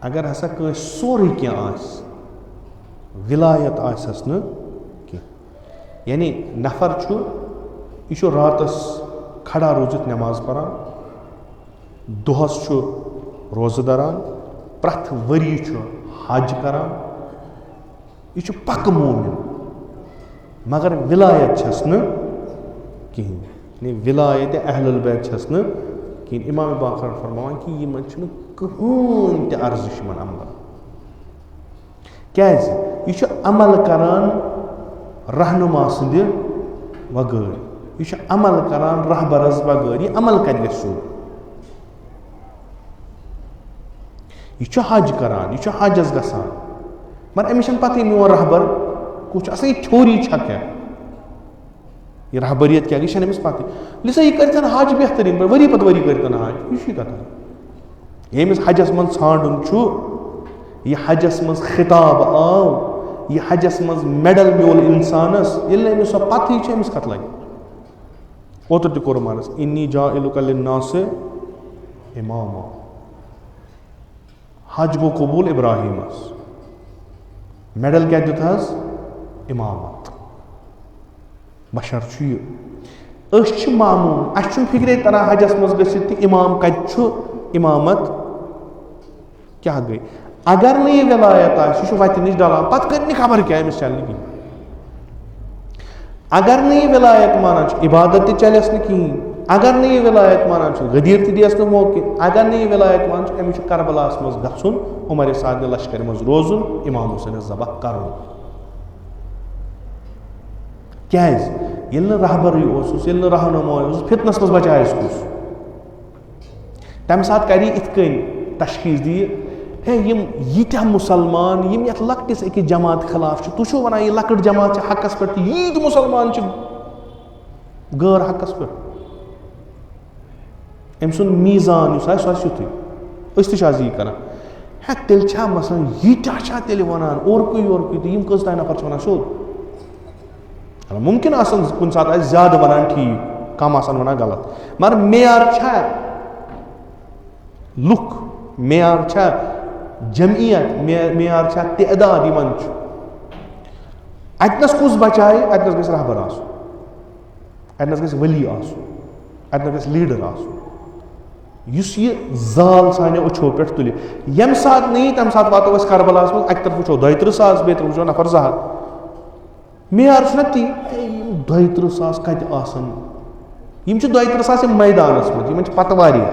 सोरे क्या विलायत आसस न यानी नफर यह रातस खड़ा रोजित नमाज परान दोहस रोज़ दरान प्रथ वरी हज करान यह पक मोमिन मगर विलायत छस न कहीं विलायत अहलुल बैत छस न कहीं इमाम बाकर फरमान कि यह कहून त अर्जिश मन अमल क्या यह अमल करान रहनुमा सद वगैर यह अमल करान रहबरस बगैर यह अमल कर यह हज करान यह हजस गसान मगर अमिस पता मोन रहबर कुछ यह थ्योरी क्या यह रहबरियत क्या यह अमिस पता लिसा यह कर हज बेहतरीन वरी पत वरी कर हज यह कथा यमिस हजस मन ांडन यह हजस मज खिताब आव यह हजस मज मेडल म्योल इंसानस ये सो पत अमिस कत लगे ओतर तोर मानस इन्नी जाइलुका लिन्नास इमामा हज गो कबूल इब्राहिमस मेडल क्या दुत इमामत बशर मामून अस फिक्रे तरह हजस मज गि इमाम कत इमामत क्या गई अगर न यह विलायत यह वत नश डलान पत कर खबर क्या अमिस चल कहीं अगर न यह विलायत मानान इबादत चलस न कहीं अगर न यह विलायत मानान गदीर दियस न मौके अगर न यह विलायत मान अमिस करबलास मज गन उमर साद लश्कर मज रोजुन इमाम हुसैन ज़बह कर क्या ये रहबरी ये रहनुमा फितनस मज बचायस कुस तम सात कर तशखीस दी है यीत्या मुसलमान यम यथ लकटिस अकिस जमात खिलाफ तुम वन यह लकट जमात हकस पे यीत मुसलमान गैर हकस पे अम सुन मीजान सह युत यह कर है तेल मसलन यीत्या तेल वनान ओरकुई तो कस तान नफर वन सोद मुमकिन कुन सात ज्यादा वनान ठीक कम वनान गलत मगर मेयार लुक मेयार जमीयत मेयार तदाद इन अतनस कुस बचाए अतनस गस रहबर अतनस गस वली अतनस गस लीडर युस ये जाल साने अच्छो पे तुल यम सात नहीं तम सात वातो करबलास मज अक तरफ वो 32,000 बे तरफ वो नफर 200 मेयार ती 32,000 कत आसन 32,000 मैदानस मज पतवारी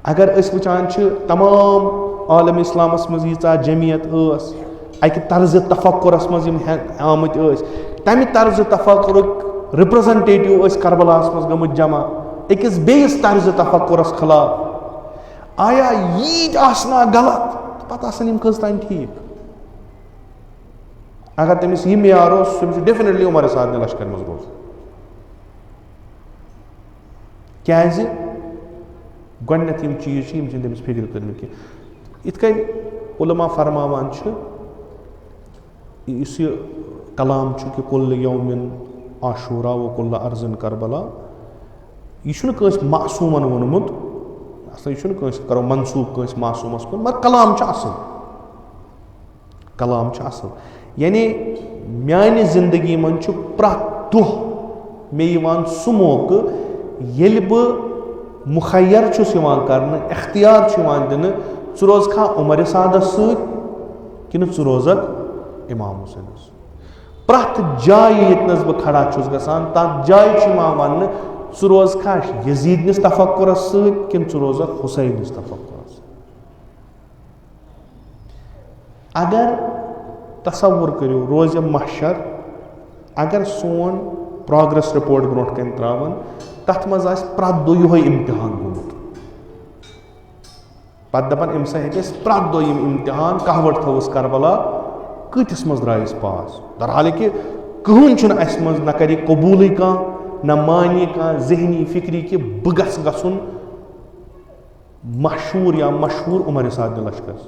अगर वुचान तमाम आलम इस्लामस मज यीचा जमीयत अक तर्ज तफक्कुरस मज आमत तमि तर्ज तफक्कुरुक रिप्रेजेंटेटिव करबलास मज गमत जमा अकिस बेस तर्ज तफक्कुरस खिलाफ आया यीत आसना गलत पता आसन कस तान ठीक अगर तमिस यह मेयार डेफिनेटली उमर साद लश्कर मज रोज क्या गम चीज तमिस फिक्र कर इत उलमा फरमावान इस कलाम कि कुल यौमिन आशूरा व कुल अर्जन करबला यह मासूमन वोनमुत यह करो मनसूब मासूमस कुन मगर कलाम असल यानी म्यान जिंदगी मन प्रत दुह मे सह मौका ये बह मुखैर कर इख्तियार दिन च रोज खा उमर सादस कि रोजक इमाम हुसैन प्रत जाय यतनस बह खड़ा गसान तथ जाय वन च रोज खा यजीद निस तफक्कुरस कि रोजक हुसैन निस तफक्कुरस अगर तसव्वुर करो रोज महशर अगर सोन प्रोग्रेस रिपोर्ट ब्रो कन त्रावन तथ मज प्रत दो यो इम्तिहान गोमुत पत दपान अम सा प्रत दो इम्तिहान कहवट थोस करबला कतिस मज द्रायस पास दरहाल कि कहन मज न कर कबूल न मानी जहनी फिक्री कि बह गसन मशहूर या मशहूर उमर साद लश्कर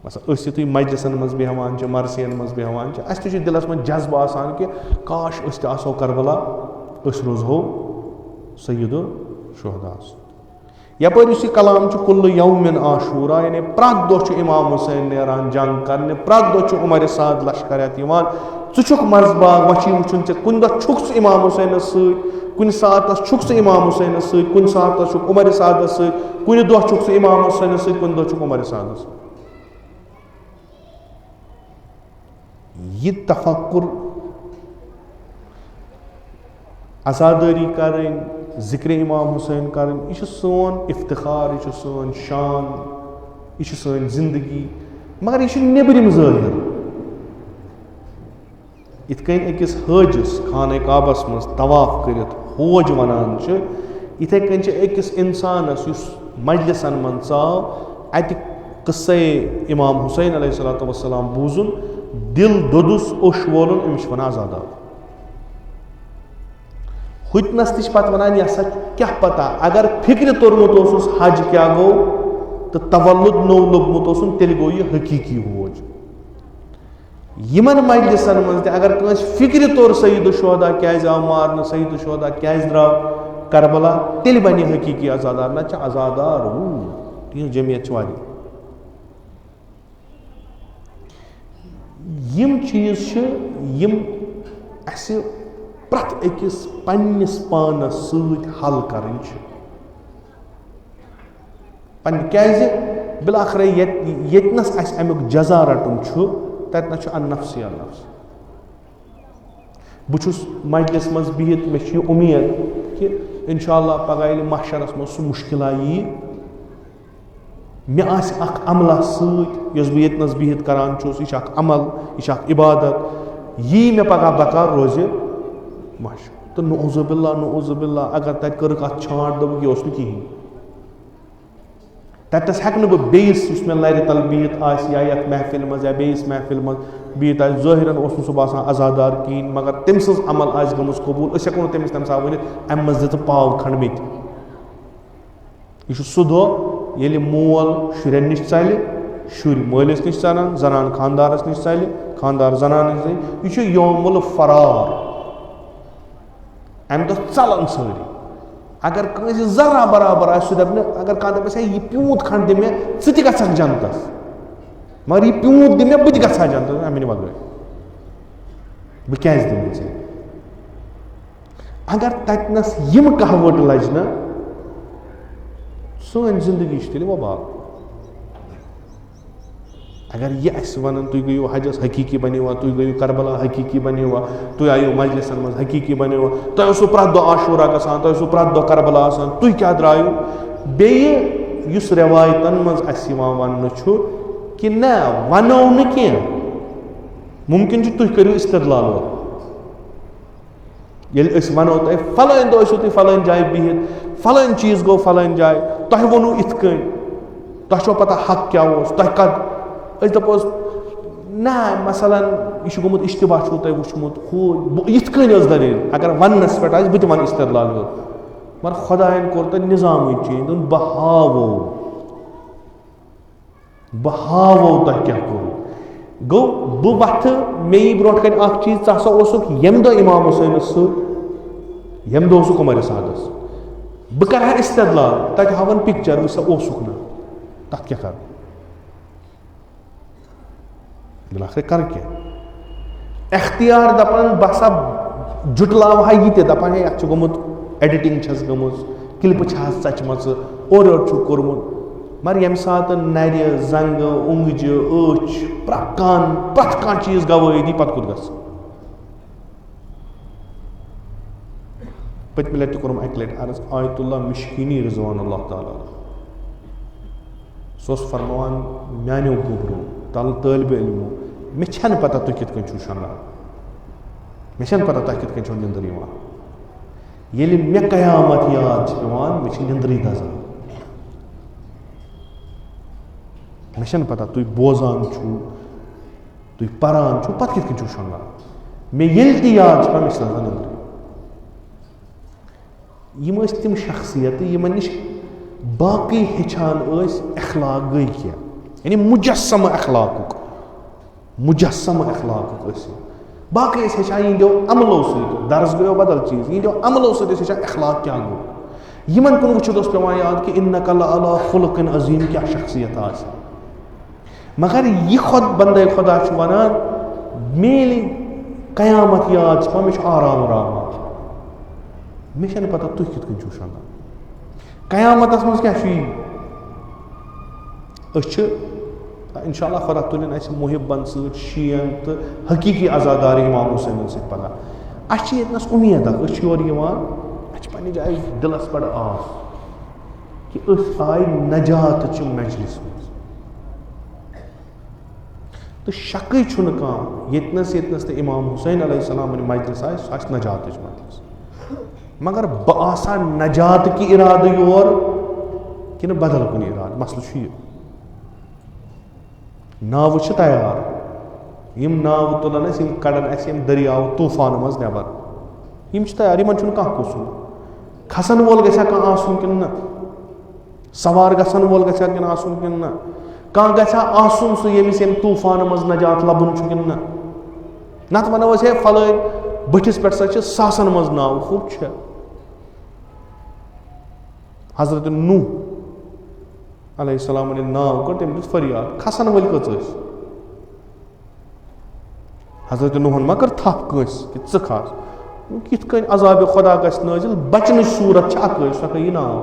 मसल यु मजलिसन मज बेहवान मरसियन मज बेहवान अस दिलस मज जज्ब आसान कि काश आसो करबला रोजहो सय्यदो शुहदास यपर कलाम कुल्लु यौमिन आशूरा यानी प्रत दो इमाम हुसैन नेरान जंग कर प्रत दो उमर साद लश्कर षुक मजबाग वची वुचन कुन दह छुक इमाम हुसैन कुन सात छुक इमाम हुसैन कुन सात छुक उमर साद कुन दह छुक इमाम हुसैन कुन दह छुक उमर साद यह तफक्कुर अज़ादारी करें जिक्र इमाम हुसैन करें यह सोन इफ्तिखार यह सोन शान यह सोन जिंदगी मगर यह नेबरिम ज़ाहिर इत अकिस हाजिस खाने काबस मज तवाफ कर होज वनान इथे अकिस इंसानस मजलिसन मन चाव अत किस्से इमाम हुसैन अलैहिस्सलातु वस्सलाम बूजुन दिल दोदुस ओश वोलन अमिश वन आज़ादार हुतनस तश पत वनान यह क्या पता अगर फिक्र तोरमुत हज क्या गो तो तवल्लुद नो लोगमुत तेल गो यह हकीकी होज यमन मजलिसन मज अगर कस फिक्र तोर सईद शुहदा क्या आव मारन सईद शुहदा क्या द्राव करबला तेल बन हकीकी आज़ादार ना आज़ादार तीन जमीयत वाली यम चीज यम प्रत अकिस पन्निस पानस सत हल करें बिलाखर यतनस अमुक जजा रटुन ततन अन्नफ्स अन्नफ्स बहुस मजलिस मज बिहित मे उम्मीद कि इंशाअल्लाह पगह महशरस मज सह मुश्किल यी मे अमला सत बह यतनस बिहित करान यह अमल यह इबादत यी मे पगह बका रोज मश तो नौजुबिल्ला अगर तत कर छाट दोप यह कहें ततस हेक बह बेस मे लर तल बिहित या यथ महफिल मज या बेस महफिल मज बिहित ज़ाहिरन सह बसान अजादार कहें मगर तम सज अमल गमज कबूल हेको तमिस तम सा वन अम मज दित पाव खंड मे यह सह दह ये मोल शुरन नश चल शुर मालिस नश चलान जनान खानदारस नश चल खानदार जनान नश यह यौमुल फरार अम दह चलन सारी अगर कंस जरा बराबर आ दप अगर कह दपस यह प्यूत खंड दि मे ती गख जनतस मगर यह प्यूत दि मे बह गसा जनतस अमिन वगैर बह क्या दिन ऐ अगर ततनस यम कहवट लज ना सन जिंदगी तेल वबाल अगर यह वन तुम गो हजस हकीकी बनो तुम गो करबला हकीकी बनो तुम आयो मजलिसन मज हकीकी बनो तुम प्रत दह आशूरा गसान तुम प्रत दह करबला आसान तुम क्या द्रायु बेस रवायतन मज वन कि न वनो न मुमकिन तुम करो इस्तदलाल ये वनो तुम फलान दह तुम फलान जाए बिहित फलान चीज गो फलान जाए तुम वोनू इत तुम पता हक क्या तुम कद दपोस ना मसलन यह गोमुत इश्तबा तुम वुचमुत इत दलील अगर वनस पे बह वन इस्तदलाल मगर खुदायन कोर तो निजाम चेंज बह हावो तुम क्या करो गो बह वथ मे ब्रोट कन चीज चा यम दह इमाम हुसैन सम दह उमर सादस बह कर इस्तदलाल तक हावन पिक्चर वह ना तथ क्या कर आखिर कर क्या एख्तियार दपान बसा जुटलाव यह दपान है अत गोमुत एडिटिंग गम क्लिप चचम और कोर्मुत मगर यम सात नर जंग उंगज प्रत कह चीज गवाही पत कुत ग पत्म लटि कोर्म अक लटि अर्ज आयतुल्लाह मिश्किनी रिजवानुल्लाह ताला सह फरमान मानो गोबरों तालब इल्मो मे पता तुम कित छो शंगान मे पता तुम कित छो निंदर ये मे कयामत याद पेवान मे निंदरी दजान मे पता तुम बोजान छो तुम परान छो पत कित छो शंगान मे ये याद पे मे दजान निंदर यम तम शख्सियत यमन नश बाकी हेचान अखलाक गई क्या यानी मुजस्सम अखलाक बाकी हेचान यदो अमलो दर्ज गयो बदल चीज यदो अमलो हेचान अखलाक क्या गो यमन कुन वुचित पेवान याद कि इन्नका लअला खुलुकिन अजीम क्या शख्सियत आ मगर यह बंदे खुदा वनान मेल कयामत याद मे आराम राम मे पता तुम कित छो शंगान कयामतस मज क्या इंशाअल्लाह खुदा तुलिन मुहिबन शीयन तो हकीकी अजादार इमाम हुसैन सत पगह अस उम्मीद योर पे जाए दिलस बड़ आस कि आय नजात च मजलिस तो शक ये इमाम हुसैन अलैहिस्सलाम मजलिस आए नजात मजलिस मगर बह नजात की इराद योर कि बदल कुन इराद मसल नाव तैयार यम नाव तुलान कड़न दरियाव तूफान मज नबर यम तैयार इन कह कसूर खसन वोल गया कह आसन कि सवार गसन वोल गया कि आसन कि कह गया आसन सह यमिस तूफान मज नजात लबन कि नत वनो हे फलान बटिस पे सासन मज नाव खूब हजरत नूह अलैहिस्सलाम नाव कर तम दिस फरियाद खसन वल कस हजरत नूहन मा कर थप कस कि च खस कित कन अजाब खुदा गस नाजिल बचन सूरत सह यह नाव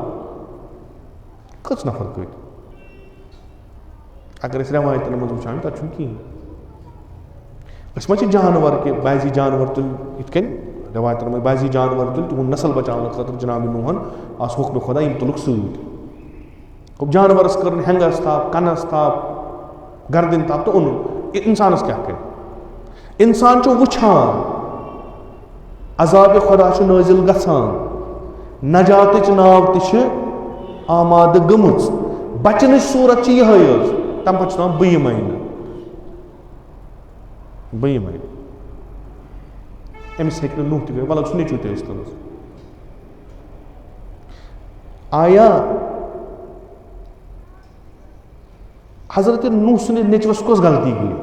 कस नफर कत अगर रवायतन मज वुचान तक कहें मा जानवर के बाजी जानवर तुल इत रवायतन मज बाजी जानवर तुल तुम नस्ल बचाने खतर जनाब नूहन आस हुक्म खुदा यम तुलुक सत जानवरस कर हेंगस ताप कनस ताप गर्दन ताप तो ओन इंसानस क्या कर इंसान वुछान अजाब खुदा नाजिल गछान नजात नाव आमाद गमुच बचन सूरत यह तम पे बयम अमिस हे नूह तक वल सह नेचू तन आया हजरत नूह सुंद नेचवस कस गलती गई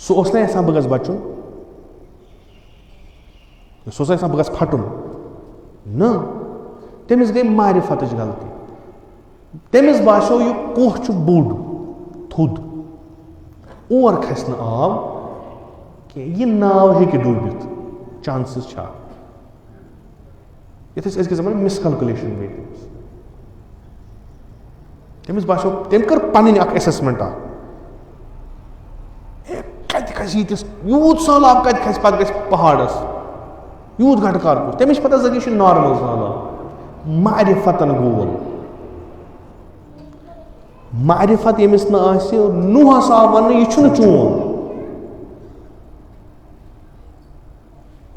सह ना बह बचुन सह बह फटुन न तमिस गई मारिफत गलती तमिस बासो यह कोह बोड़ थुद और खस न आब यह नाव हे डूबित चांसेस ये जमान मिसकलकुलेशन गई तमिस बासो तम कर पन असेसमेंट यूत सैलाब कत खस पे गस पहाड़स यूत घटकार तमिस पता जगह नॉर्मल सैलाब मारिफतन गोल मारिफत यमिस नूह आव वन यह चोन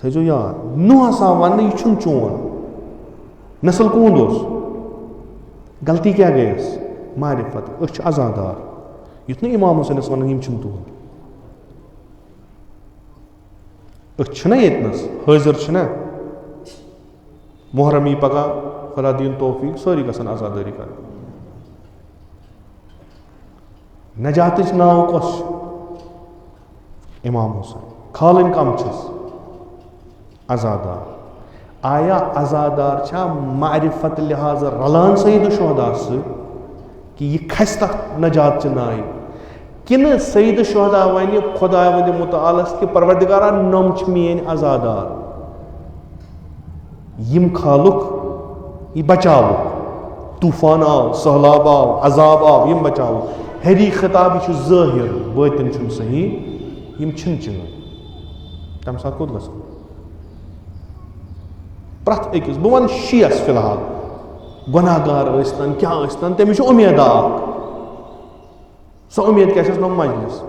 थो याद नूह आव वन यह चोन नस्ल कौन गलती क्या गई मारिफत अजादार युथ इमाम हुसैनस वन तुहद ये हाजिर मुहर्रम यी पगह खुदा दीन तौफीक सारी गसन आजादारी कर नजात नाव कस इमाम हुसैन खालन कम आजादार आया आजादार छा मारिफत लिहाज रलान सईद शुहदा कि यह खस तक नजात नाय किन सईद शुहदा वन खुदा मुतालस कि परवरदिगारा नम मेन आजादार यम खालुक यह बचाव तूफान आव सहलाब आव अजाब आव यम बचाव हरी खिताब यह ज़ाहिर बातिन सही यम चीन तम सात कोत गस प्रथ अकिस बह वन शीयस फिलहाल गुनाहगार क्या तमिस उम्मीद सो उम्मीद क्या मजलिस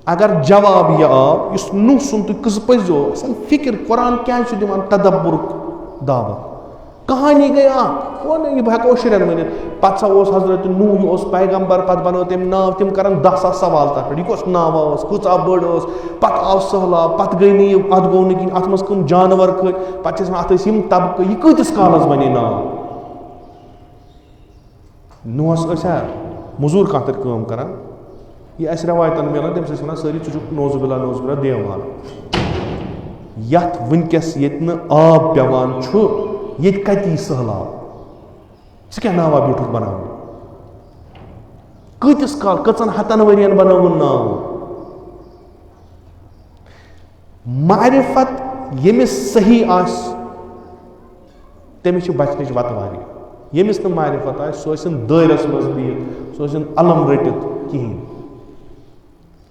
अगर जवाब यह आव इस नूह सुन तुम कस पजो फिक्र कुरान क्या दिवान तदब्बुर दावत कहानी गई वो नहीं बह हेको शुरन वन पे हजरत नूह पैगम्बर पे बनो तम नाव तम कर 10,000 सवाल तथ पे कस नाव कूचा बड़ पे आव सहलाब पे गई नहीं अत गो न अत मज कम जानवर खत पे अत तबक यह कतिस कालस बने नाव नूहस मजूर कह तम कर यह रवायतन मिलान तम वन सारी नोजुबिल्ला देवान यथ वनकस ये आब पेवान ये कती सहलाब सह क्या नावा ब्यूठुक बना कतिस काल कचन हतन वरियन बनोन नाव मारिफत यमिस सही आस तमिस बचन वत वारिया यमिस न मारिफत आस सह दायरस मज बिहित सह अलम रटित कहें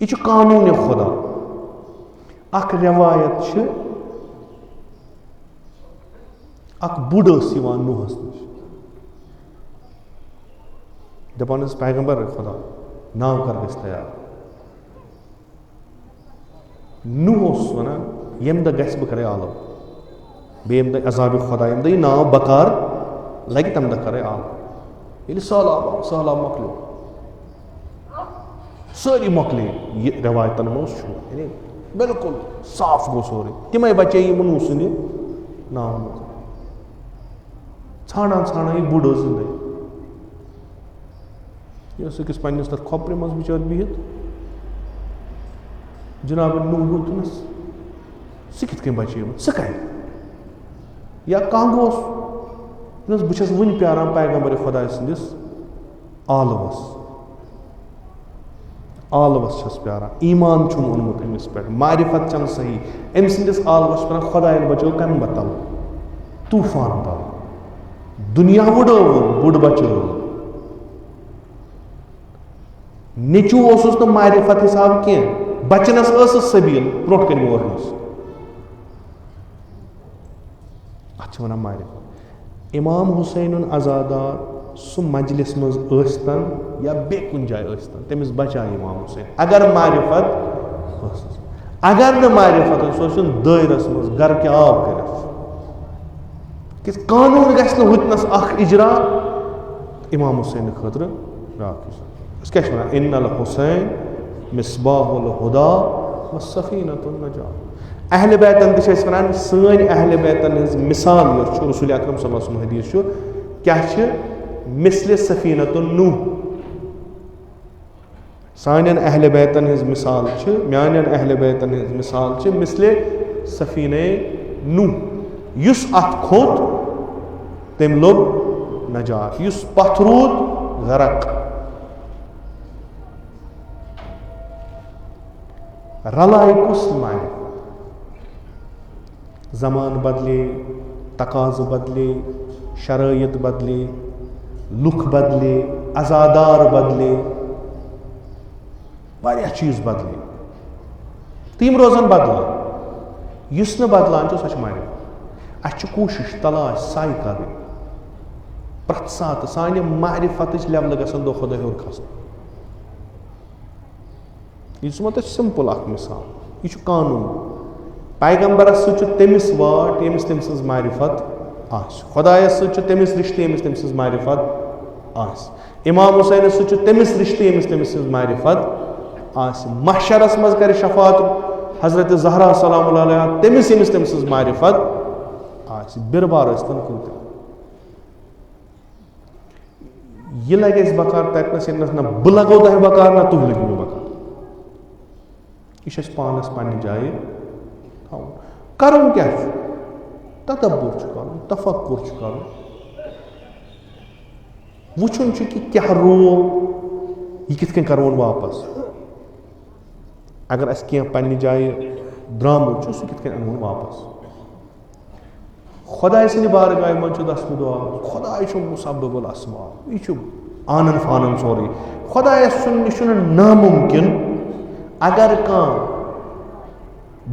यह कानून खुदा अख रवायत अख बुड़ नूहस नश दपान पैगम्बर खुदा नाव कर गस तैयार नूह वन यम दह गस बह करे आलम बेम दह अजाब खुदा यम दह नाव बकार लगे तम दह करे आलम ये सहलाब मकलो सारी मकले यह रवायतन मज बिल्कुल साफ गो सोरे तमें बचे नूह सुंद नाव मज छाना छाना यह बुड़ जिंदगी यह अकिस पन्नस तथ खोपरे मज बिचार बिहित जनाब नूह वोतनस सह कित बचे सह कह या कह गोस बस वन प्यारान पैगम्बर खुदा सदिस आलवस छस प्यारान ईमान ओनमुत अमिस पे मारिफत चन सही अम सदिस आलवस पे खुदा बचो कम बतल तूफान तल दुनिया उड़ोन बुड़ बचो नेचू न मारिफत हिसाब कह बचनस सबील ब्रोट कन मोरनस अत वन मारिफत इमाम हुसैन अजादार सु मजलिस मज ٲsۍतन या बे कुन जाय ٲsۍतन तमिस बचाए इमाम हुसैन अगर मारिफत अगर न मारिफत सो दायरस मज घर के आब कर कानून गस हुतनस अख इजरा इमाम हुसैन खतर क्या इन्नल हुसैन मिसबाहुल हुदा व सफीनतुन नजात अहल बैतन तश वन सन अहल बैतन हज मिसाल रसूल अकरम सल्लल्लाहु अलैहि वसल्लम हदीस क्या मिसल सफीनतुन नूह सान अहल बैतन हज मिसाल मान अहल बैतन हज मिसाल मिसल सफीने नूह युस अत खोत तम लोग नजात युस पथ रूद गरक रलाय कुस मार जमान बदले तकाज बदले शरायत बदले लुक बदले अजादार बदले वारिया चीज बदले तम रोजन बदलान युस न बदलान सच मार अस कोशिश तलाश साई कर प्रत सात सान मारिफत लेवल गसन दो खुदा हर खसन यह सिंपल अख मिसाल यह कानून पैगम्बरस तमिस वाट यमिस तम सज मारिफत आस खुदायस तमिस रिश्ते यमिस तम सज मारिफत आस इमाम हुसैन तमिस रिश्ते यमिस तम सज मारिफत आस महशरस मज कर शफात हजरत ज़हरा सलाम अलैहा तमिस यमिस तम सज मारिफत आस बिरबार स्तन कुन यह लगे बकार तकनस ना बह लगो तह बकार ना तुम लगे बकार यह पानस पन्ने जाए करुन क्या तदब्बुर कर तफक्कुर कर वुचुन कि क्या रो यह कित करोन वापस अगर अस पन्ने जाए द्रामुत सह कित अनोन वापस खुदाय सद बारगाह मज दसम दुआ खुदाय मुसब्बिबुल अस्बाब यह आनन फानन सोरे खुदायस नामुमकिन अगर कह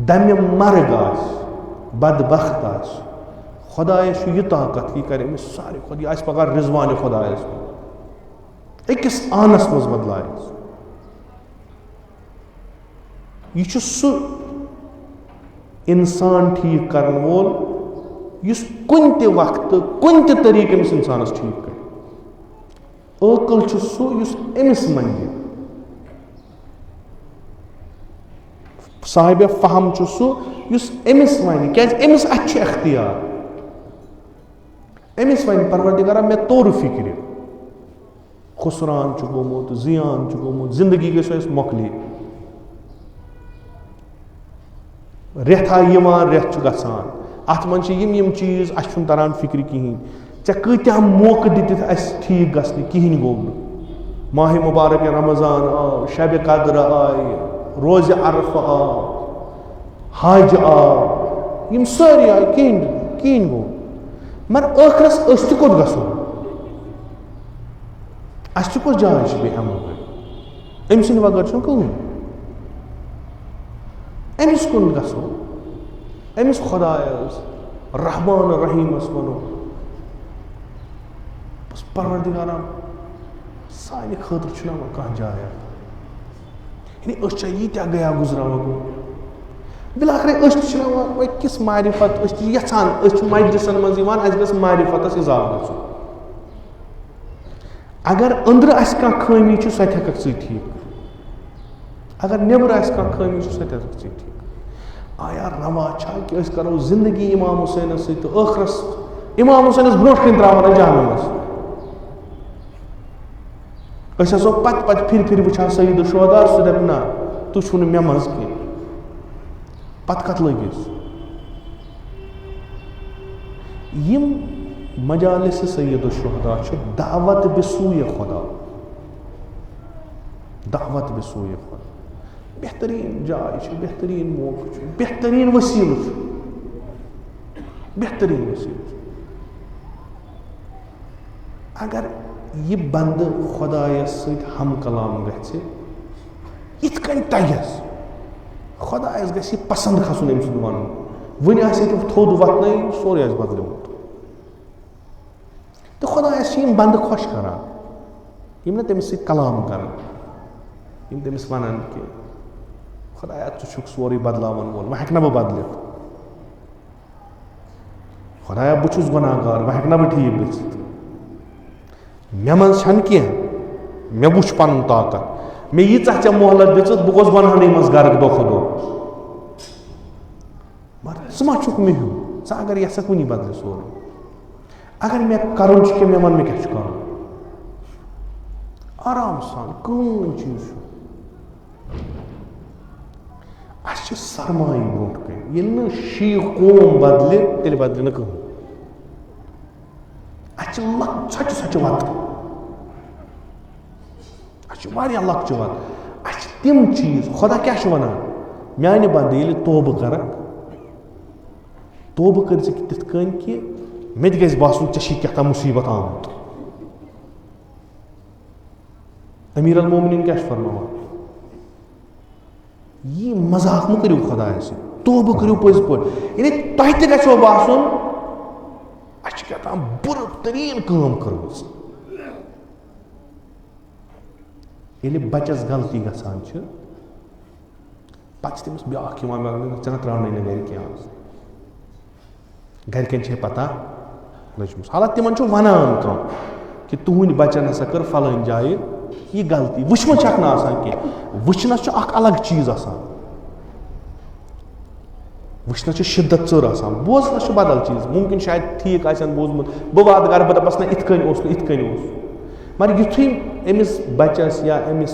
दम मर्ग बदबख्त आस खुदायस यह ताकत यह कर सारे खुद यह पगार रिजवान खुदायस अकिस आनस मज बदलायस यह सह इंसान ठीक करन वोल युस कुन ते वक्त कुन ते तरीके अमिस इंसानस ठीक कर अकल सह युस अमिस मंगे साहिब फहम सह युस अमिस वन क्या अमिस अत अख्तियार अमिस वन परवरदिगारा मे तोर फिक्र खुसरान गोमुत जियान गोमुत जिंदगी गस मोकली रेथा यमान रेथ गसान अत मन यम चीज अस तरान फिक्र कहें ऐ कत्या मौक दित ठीक गसन कहें गो माह मुबारक रमजान आव शब कदर आय रोज अरफ आव हज आव यम सारी आय कहें गो मगर आखरस अस कोत गो अस कोस जाय बे अम सद वगर कहें अमिस कुन गो अमिस खुदायस रहमान रहीमस वनो बस परवरदिगारा सान खतर कह जाय यानी यीत्या गया गुजरा गो बिलाखिर किस मारिफत यहान मजलिसन मज गस मारिफतस इजाफ ग अगर अंदर खामी सह ठीक अगर नेबर खामी सह ठीक आया रवा कि करो जिंदगी इमाम हुसैन सखरस इमाम हुसैन ब्रो कन त्रावान जहनमस असो पत फिर वुचान सईद शोदा सह दप ना तुह मे मज कह पत कत लगिस यम मजालिस सईद शोदा दावत बिसूय खुदा दावत बिसूय खुदा बेहतरीन जाय बेहतरीन मौक बेहतरीन वसील बेहतरीन वसील अगर यह बंद खुदायस हम कलाम गथ तयस खुदायस गि पसंद खसन अम सद वन वन थोद वतन सोरे बदलमुत तो खुदायस बंद खुश करान यम ना तमिस सत कलाम करान यम तमिस वनान कि खुदाया छु छुक सोरे बदलावन वोल वह हेकना बह बदलित खुदाया बह छुस गुनाहगार वह हेकना बह ठीक गथित मे मन छन कह मे वुच पन ताकत मे यीचा चे मोहलत दित बह गोस बनहान मज गर्ग दो खुदो मगर मा छुक मे हूँ सा अगर यह कुनी बदले सोरे अगर मे कर मे वन मे क्या कर आराम सान कौन चीज सरमाई ब्रोट कन ये शी कौम बदले तेल बदले न कह लच वत लच वत तिम चीज खुदा क्या वनान माने बंद ये तोब कर तोब कर तिथ कन कि मे गस बासन चे क्या मुसीबत आमुत अमीर अल मोमिनीन क्या फरमान ये मजाक मो करो खुदा से तोब करो पज पे यानी तह तो बासन क्या बुर तरीन काम कर बचस गलती गसान पे तमिस ब्या चे त्राने ना घर क्या घरकन पता लजमस हालांकि तिमन वनान कम कि तुहद बचन हसा कर फलान जाए ये गलती वुचम ना कह वुचनस अलग चीज वुचनस शिद्दत चर बोजनस बदल चीज मुमकिन शायद ठीक बोजमुत बह वात गर बह दपस ना इत मगर युथु अमिस बचस या अमिस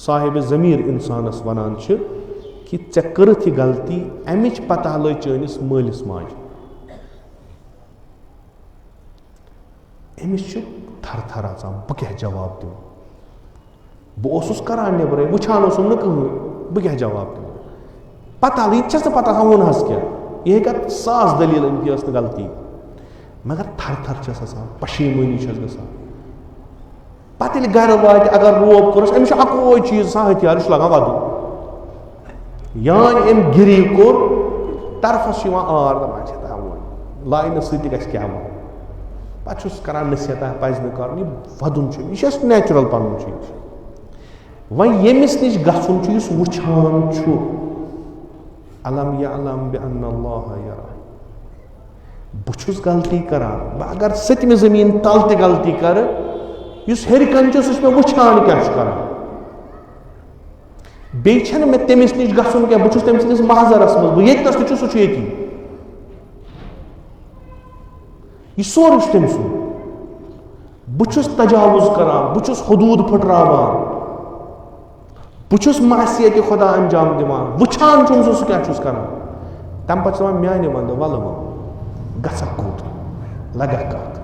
साहिब ज़मीर इंसानस वनान कि चे करथ यह गलती अमिच पता लग चनिस मालिस माज अमिस थर थर बह क्या जवाब दि बस करान नबरे वुचान ना कह बह क्या जवाब दि पता लग ना पता वन क्या यह सास दलील अमित गलती मगर थर थर पशेमानी गसान पे गर वात अगर रोब कोरस अमिस अकोई चीज सा हथियार लगान वदु यान अम गिरी कोर तरफस आर लाइन सत क्या वन पे करान नसीहत पज न कर वदुन यह नेचुरल पन चीज वह यमिस नश गुन वुचान अलम यअलम बिअन्नल्लाह यरा बहु गलती करान बह अगर सतम जमीन तल त गलती कर हेरकन सह मे वुचान क्या कर बेन मे तमिस नश गुन क्या बहुत तम सस महजरस मज बह ये सह ये यह सोर तम सु बहुत तजावुज करान बहुत हदूद फुटरावान बहुत मासियत खुदा अंजाम दिवान वुचान सह क्या कर तम पे माने वंद वल गक कूत लगा कत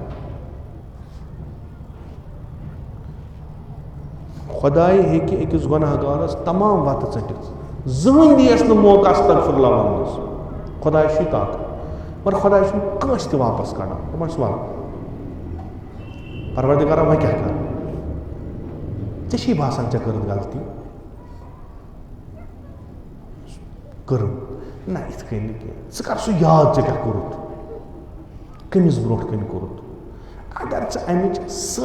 खुदाई हेकि अकिस गुनाहगारस तमाम वत चटित जहन दियस न मौका अस्तगफिरुल्लाह वनस खुदाई ताकत मगर खुदाई कंस त वापस कड़ान दपान वल परवरदिगारा वह क्या कर ऐ बासान चे कर गलती कर ना इत कन ज कर सह याद चे क्या कोरुत कमिस ब्रोट कन कोरुत अगर चे अमिच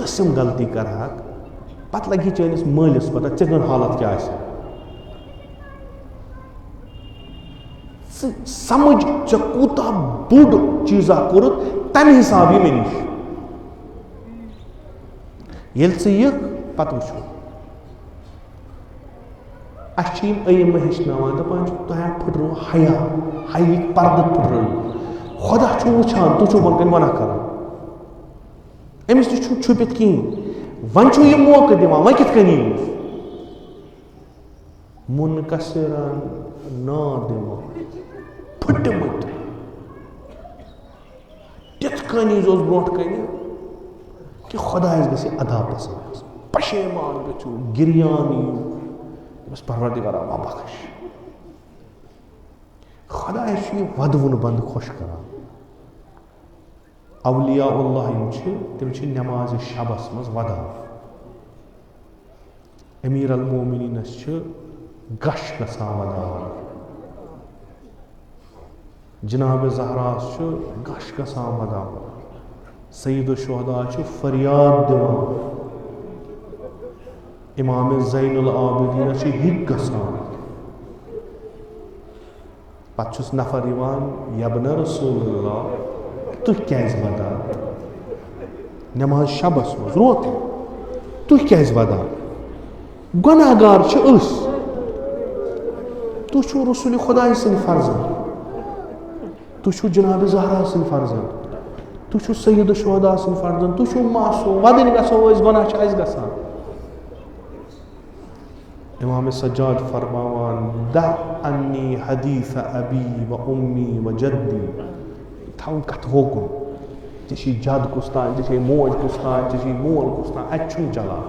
सम गलती करहक पत लगी चनिस मालिस पता चे गन हालत क्या समझ चे कूता बोड़ चीजा कोरुत तम हिसाब मे नश ये पत वो अम हेचनान दपान तुम फुटरो हया हयिक पर्द फुटरो खुदा वुचान तुम वन कन वना कर अमिस नश छुपित कहें वन यह मौका दिवान वह कित कन मुनकसिरन नादिमन फुटमुत तिथ कन ब्रोट कन कि खुदायस गि अदा पसंद पशेमान गो गिरियान बस परवरदिगारा मा बख्श खुदायस वदवुन बंद खुश करान अवलिया अल्लाह तम नमाज शबस मज वदान अमीर अल मोमिनीनस गश गसान वदान जनाब ज़हरास गश गसान वदान सईद शुहदा फरियाद दिवान इमाम ज़ैनुल आबिदीन हिक गसान पत नफर यबन रसूलुल्लाह तुह क्या वदान नमाज शबस मज रोत तुह क्या वदान गुनाहगार तुह रसूल खुदा सद फर्जन तुह जनाब ज़हरा सद फर्जन तुह सईद शुहदा सद फर्जन तुह मासूम वदन गो गुनाह गसान इमाम सज्जाद फरमावान दा अन्नी हदीस अबी व उम्मी व जद्दी थाउन कथ होकुन जैसी जद कुस्तान जैसे मोज कुस्तान जैसी मोल कुस्तान अच्छुन चला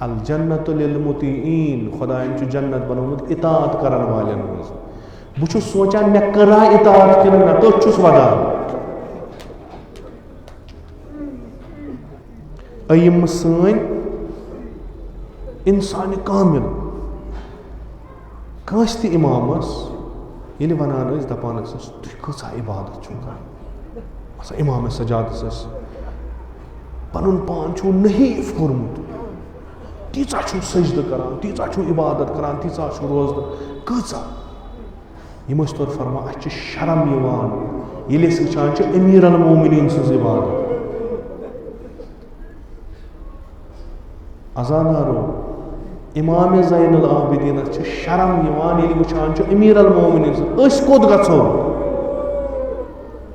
अल जन्नत लिल मुतीईन खुदायन छु जन्नत बनोमुत इताअत करन वालन मज बु छु सोचा मे करा इताअत किन न तो छुस वदा अयम सन इंसान कामिल कंस त इमामस ये वनान दपान तुह कसा इबादत छो कर इमाम सजाद पन पान छो नहीफ कोर्मुत तीचा छो सजद करान तीचा छो इबादत करान तीचा छो रोजद कसा यमस तौर फरमा अच शर्म यवान ये वचान अमीर अल मोमिनीन सज इबादत अजादारो इमाम ज़ैनुल आबिदीन शर्म यवान ये वचान अमीर अल मोमिनीन कोत गो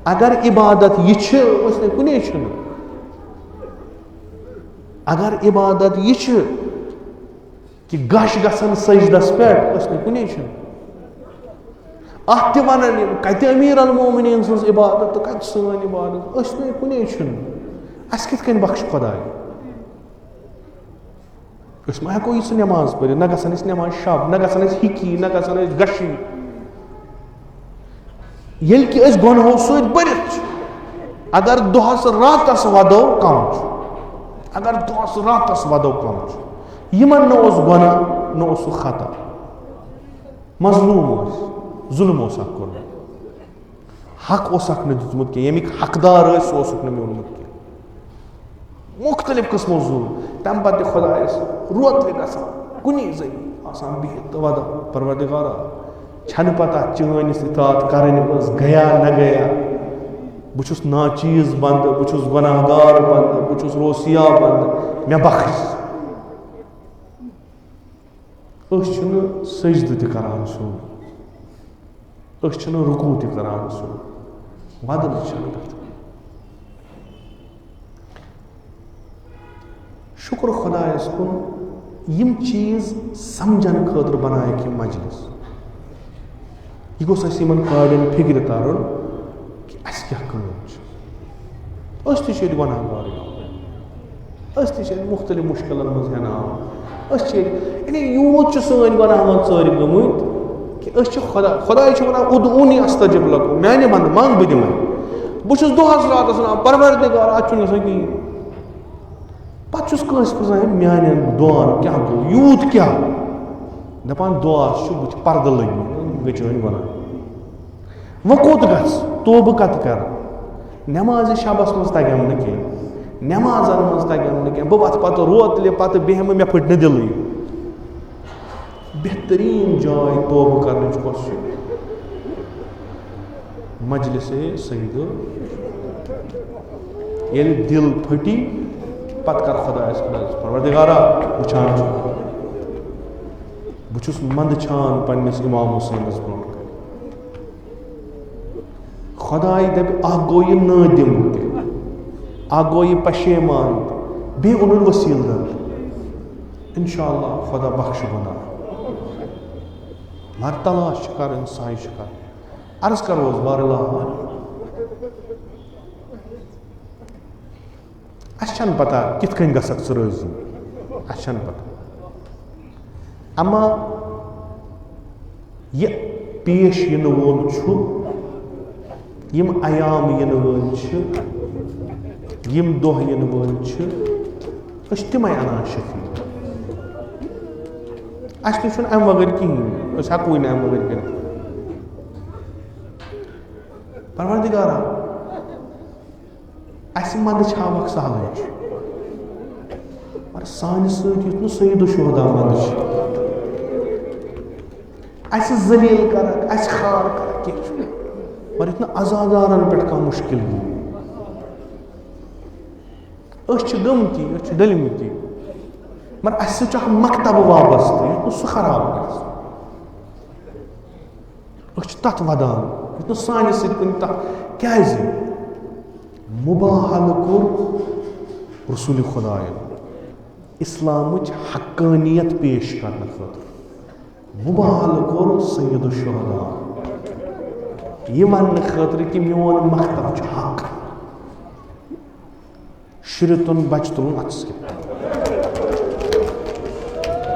अगर इबादत ये कुने अगर इबादत ये कि गश गसन सजदस पे कुने अत वन कत अमीर अल मोमिनीन सज इबादत तो कत सन इबादत कुने अस कित कन बख्श खुदाय मा हेको यह नमाज पढ़ न गसन नमाज शब न गसन हिकी न गसन गशी येल कि गुनहो सत बरित अगर दोहस रातस वदो कम अगर दोहस रातस वदो कम यमन न गुनाह न खता मजलूम जुल्म कोर्मुत हक दुतमुत यमिक हकदार सह मोनमुत मुख्तलिफ किस्मों जुल्म तम पे खुदायस रोत गसान कुनी जन आसान बिहित तो वदा परवरदिगारा छन पता चानिस इताअत करन गया न गया बुछुस नाचीज बंद बुछुस गुनाहगार बंद बुछुस रोसिया बंद मे बख्श सजद तरान सुन रुकू तरान सुन वदन शुक्र खुदायस कुन यम चीज समझन खतर बनाए कि मजलिस यह गोस काड़न फिक्र तरन कि अस क्या गुनाहगार मुख्तलिफ मुश्किल मज हेनान यूत सन गुनाह चर गमुत कि खुदा वन उदऊनी अस्तजिब लकुम माने बंद मंग बह दिमे बहुत दोहस रातस परवरदिगार अत कहीं पे मान दुआन क्या गो यूत क्या दपान दुआस पर्द लग गई चन गुनाह वो कोत गोब कत कर नमाज शबस मज तगम न कह नमाजन मज तगम न कह बह वत पे रोतल पे बेहम मे फट न दिल बेहतरीन जाय तौब कर मजलिस सईद ये दिल फटी पत कर खुदायस परवरदिगारा वुचान बहुस मंद छान पन्निस इमाम हुसैनस ब्रोह खुदाय दप गो यह नादिम गो यह पशेमान बे ओन वसील इंशाअल्लाह खुदा बख्श गुनाह मर तलाश कर साय कर अर्ज करोस बारला अन पता कित कन गसक रोजी अन पता अमा यह पेश इन वोल यम अयाम इन वोल यम दोह इन वोल तमें अनान शफी अम वगर कहें हेको अम वगर कर परवरदिगारा अस मंद हावक सहल मगर सान सत सईद शुहदा मंद अस जलील कर खार कर मगर युथ अजादारन पे कह मुश्किल गमती डलमती मगर अस मकतब वाबस्त युथ सह खराब तथ वदान युथ सान क्या मुबाहल कोर रसूल खुदाय इस्लाम हक्कानियत पेश करने खतर मुबाहल कोर सैयद शुहदा यह वन खतर कि मोन मकतब हक शुर तुन बच तुलन अथस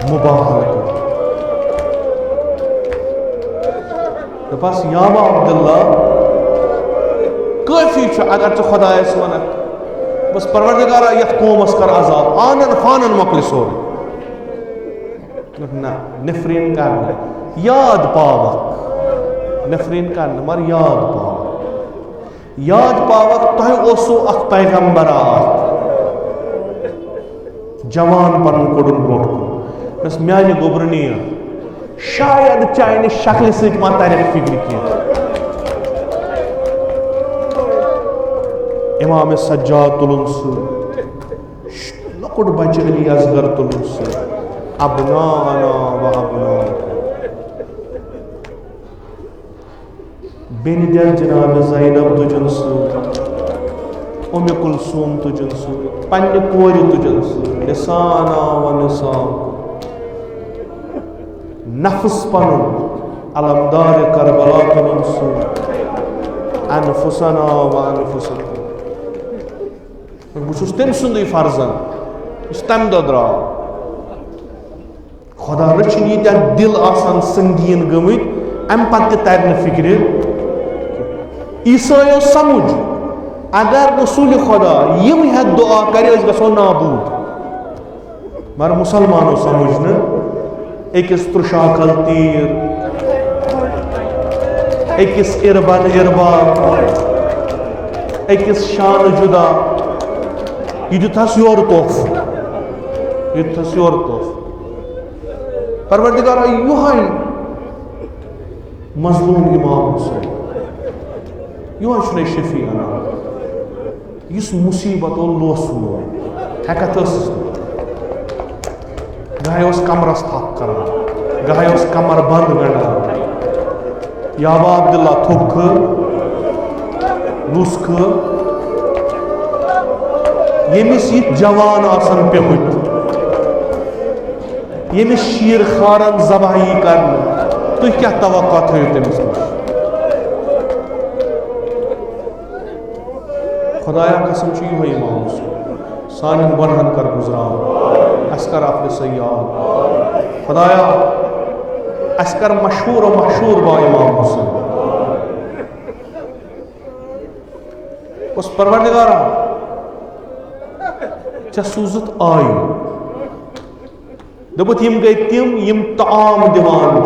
मुबाहल कोर दपास याबा अब्दुल्ला काफी अगर चे खुदायस वन बस परवरदिगारा यथ कौमस कर अजाब आनन फानन मकल सोर ना नफरीन कर याद पावक नफरीन कर मगर याद पावक तुह ओसो अख पैगंबर जवान पन कोडन ब्रोट बस म्यान गोबरनी शायद चाहे शक्ल सत मा तरह फिक्र कह इमाम सज्जाद तुलन लकुट बच्चे अली असगर तुलन अबनाना व अबना बेनिदल जनाब ज़ैनब तुजन उम्म कुलसूम तुजन पन्ने कोर तुजन निसाना व निसा नफ्स पन अलमदार करबला तुलन अनफुसना व अनफुसना बहुत तम सुंद फर्जन तम दह द्राव खुदा रचन यीत्या दिल आसान संगीन गमित अम पे तर फिक्र ईसायो समझ अगर रसूल खुदा यम हेत दुआ करे गो नाबूद मगर मुसलमानो समझ न अकिस त्रुशाखल तीर अकिस इरबन इरबा अकिस शान जुदा यह दिथस योर तोहफ परवरदिगारा युहाई मजलूम इमाम हुसैन युहाई शफी अना इस मुसीबत लोस हेकत गह कमरस थप कर गह कमर बंद गंडा याबा अब्दुल्ला थोप लुस यमिस यह जवान आसन पेमुत यमिस शीर खारन जबाही कर तुम क्या तवक्का थो तमिस खुदाया कसम यह इमाम सान गुनहन कर गुजरान अस कर अपने सयाद खुदाया अस कर मशहूर व मशहूर बा इमाम हुसैन उस परवरदिगारा सूजत आय दोपुत यम गई तिम यम ताम दिवान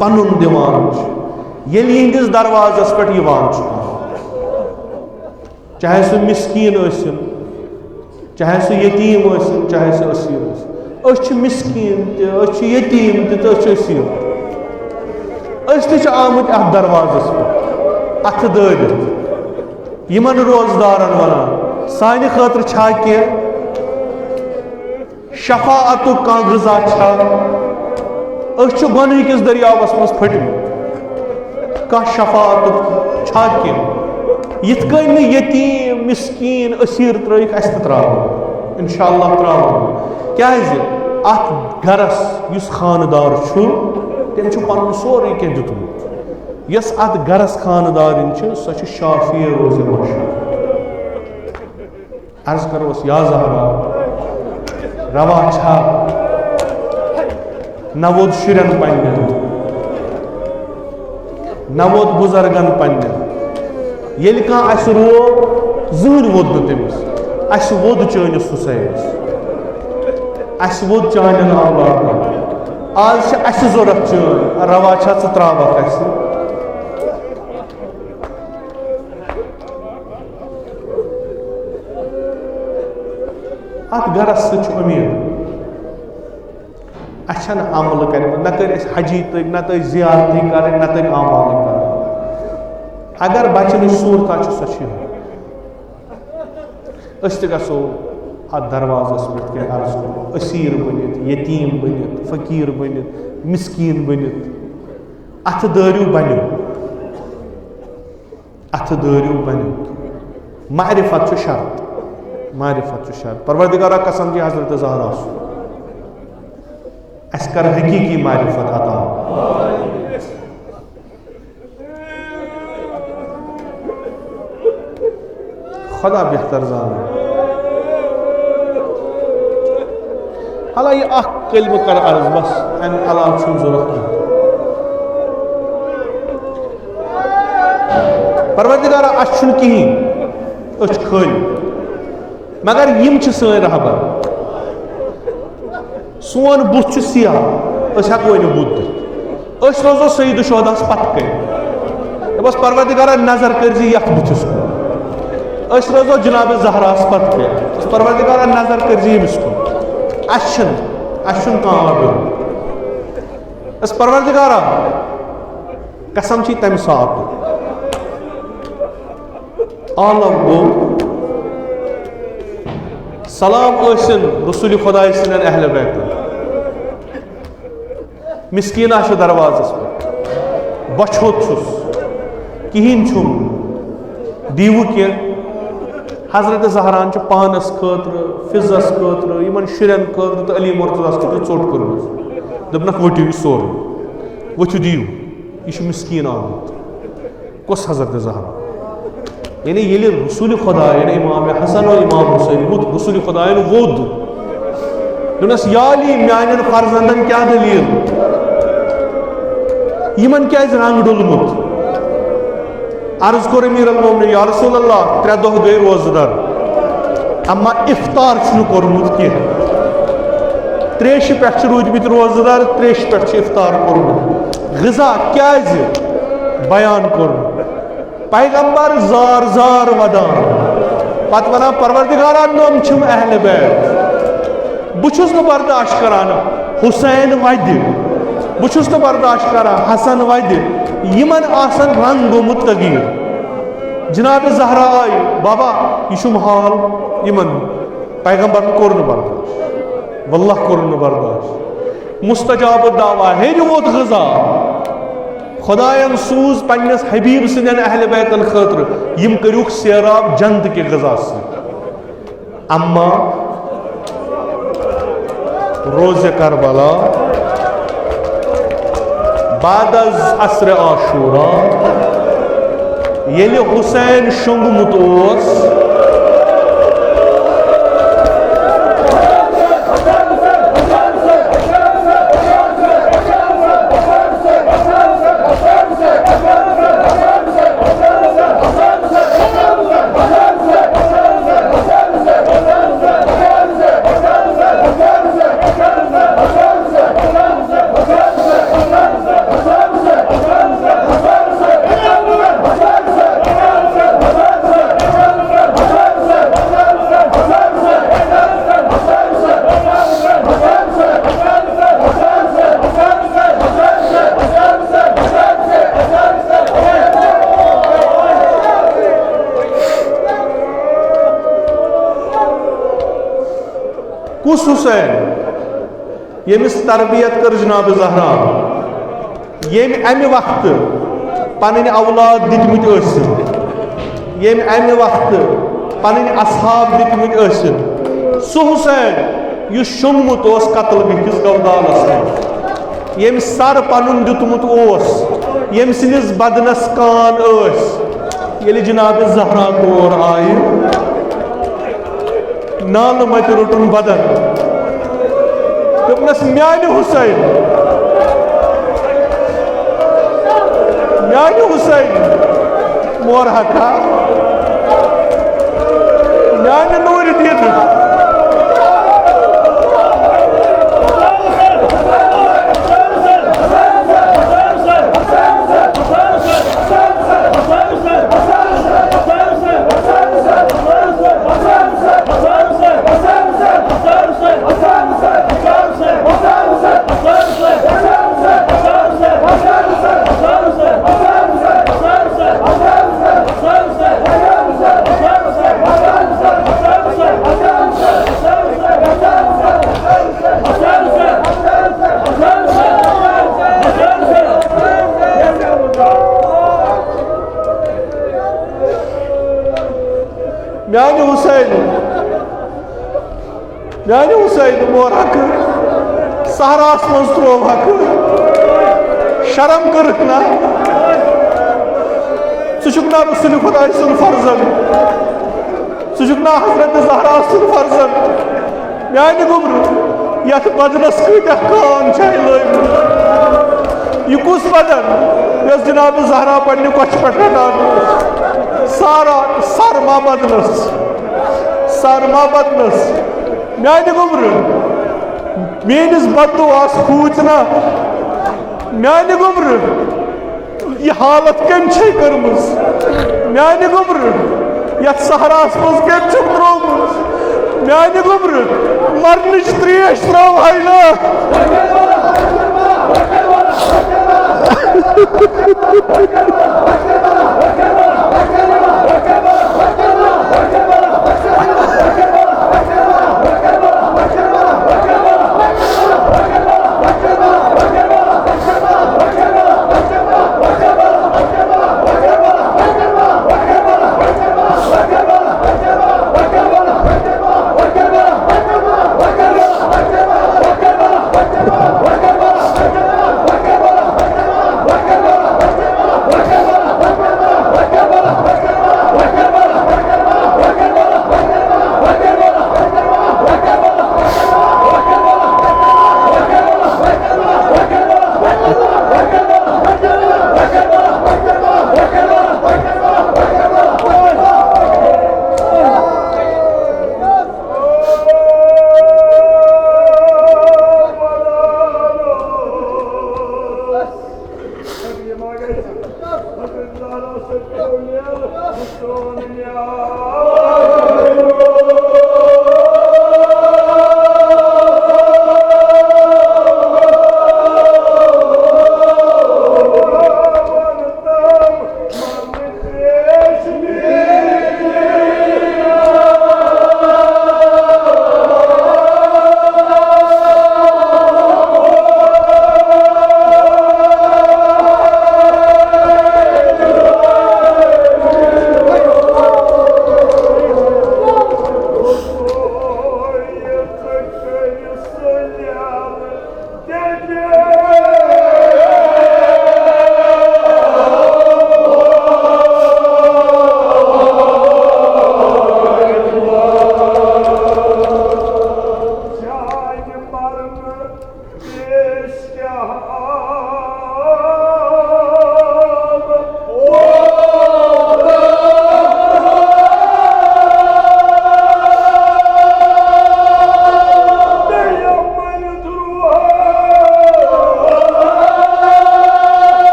पनुन दिवान येल यिंदिस दरवाजस पे चाहे सह मिस्कीन चाहे सह यतीम चाहे सह असीर मिस्कीन यतीम तसीर आमुत अथ दरवाजस पे अथ दलित यमन रोजदारन वनान सानि खतर छा कि शफाअतु का ग़िज़ा छा गुनह किस दरियावस मज फटमत कह शफाअतु छा कि यिथ कन यतीम मिस्कीन असीर त्रयिक अस त्राव इंशाअल्लाह त्राव क्या अत घरस युस खानदार तम पन सोरे कह दितमुत यस अत घरस खानदारिन सह शाफी रोज़ महशर अर्ज करोस या ज़हरा रवा छा नवोद शुरन पन्न नवोद बुजुर्गन पन्न ये कह रो जहन वोद तमिस अस वोद चनिस हुसैनस अस वोद चान औलाद आज अस जरूरत चान रवा छा त्रावक अत गरस उम्मीद अच्छा अमल कर न कर हजी तक न तक जियारत कर न तक अमाल कर अगर बचन सूरत सो गो अत दरवाजस पे अर्ज कर असीर बनित यतीम बनित फकीर बनित मिस्कीन बनित अथ दारू बनो मारिफत शर्त परवरदिगारा कसम की हजरत ज़हरा अस कर हकीकी मारिफत अता खुदा बेहतर जान हाला ये कलम कर अर्ज बस अम अलाव जरूरत परवरदिगारा अस कहीं खल मगर यम सन रहबर सोन बुथ सियाह हेको बुत रोजो सईद शोहदास पत कर बस परवरदिगारा नजर कर बुथस रोजो जनाब ज़हरास पत कर परवरदिगारा नजर कर यमिस कुन अस परवरदिगारा कसम तम सात आलम गो सलाम रसूल खुदा अहल बैत मिस्कीना दरवाजस पे बछोत कहें दीवु कह हजरत ज़हरान पानस खतर फिजस खतर इन शुरन खतर तो अली मुर्तज़ा खतर चोट कर्म दपनक वटिव यह सोर वथु दिव यह मिस्कीन आमुत कस हजरत ज़हरा यानी ये रसूल खुदा इमाम हसन और इमाम हुसैन बुत रसूल खुदा वोद दुनस याली म्यान फर्जंदन क्या दलील यमन क्या रंग डोलमुत अर्ज कोर अमीर अल-मोमिनीन या रसूल अल्लाह 3 दह गए रोजदार अम्मा इफ्तार कोर्मुत कह त्रेश पे रूदमित रोजदार त्रेश पे इफ्तार कोर्मुत ग़िज़ा क्या बयान कोर्मुत पैगंबर जार जार वदान पत वना परवरदिगारा नम छम अहल बैत बुछुस न बर्दाश्त कराना हुसैन वद बुछुस न बर्दाश्त करा हसन वद यमन आसन रंग गोमुत तगीर जनाब ज़हरा आई बाबा यह हाल यमन पैगंबर कोर न बर्दाश्त वल्लाह कोर न बर्दाश्त मुस्तजाब दावा हेर वोत ग़िज़ा खुदायन सूज पन्नस हबीब सदन अहल बैतन खतर यम करुक सैराब जंत के ग़िज़ा से अम्मा रोज़ करबला बाद असर आशूरा येल हुसैन शुंगमुत कुस हुसैन यमिस तरबियत कर जनाब ज़हरा यम अमि वक्त पन औलाद दितमित यम अमि वक्त पन असहाब दितमित सह हुसैन यह शुंगमुत कत्ल बिहतिस गवदानस यम सर पन दितमुत यम सिंदिस बदनस कान ये जनाब ज़हरा तौर आये नाल मत रोटन बदन दोपनस म्यान हुसैन मोर हका म्यान नूर दीन म्याने हुसैन मोर हक सहरास मज त्रो हक शर्म कर ना सुना रसूल खुदा सुन फर्जन सुना हजरत ज़हरा सुन फर्जन म्याने गुब्र यथ बदनस कत्या कान लग यह कुस बदन यस जनाब ज़हरा पन्ने कछ पे रटान सारा सरमा बदनस म्याने गुब्र मेनिस बददुआस खूचना म्याने गुब्र यह हालत कम कर्मस म्याने गुब्र यथ सहरास मज कम त्रोमुत म्याने गुब्र मरनच त्रेश त्रो ना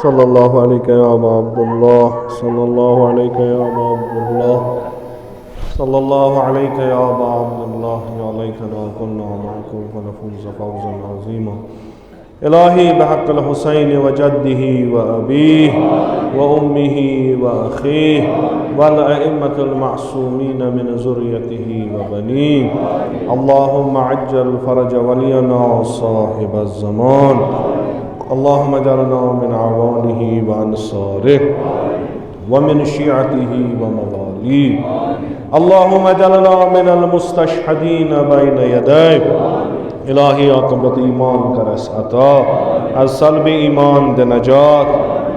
सल्लल्लाहु अलैहि या अबा अब्दुल्लाह सल्लल्लाहु अलैहि या अबा अब्दुल्लाह सल्लल्लाहु अलैहि या अबा अब्दुल्लाह या लैतना कुन्ना मअकुम फनफूज़ फौज़न अज़ीमा इलाही बहक़्क़िल हुसैन व जद्दिही व अबीही व उम्मिही व अख़ीही वल अइम्मतिल मअसूमीन मिन ज़ुर्रियतिही व बनीही अल्लाहुम्मा अज्जल फ़रज वलियना साहिबज़ ज़मान अल्लाहुम्मा जअलना मिन अवानिही व अंसारिही व मिन शियअतिही व मवालीही अल्लाहुम्मा जअलना मिनल मुस्तशहदीन बैन यदैहि इलाही आक़िबत ईमान करस अता, अज सल्ब ईमान दे नजात,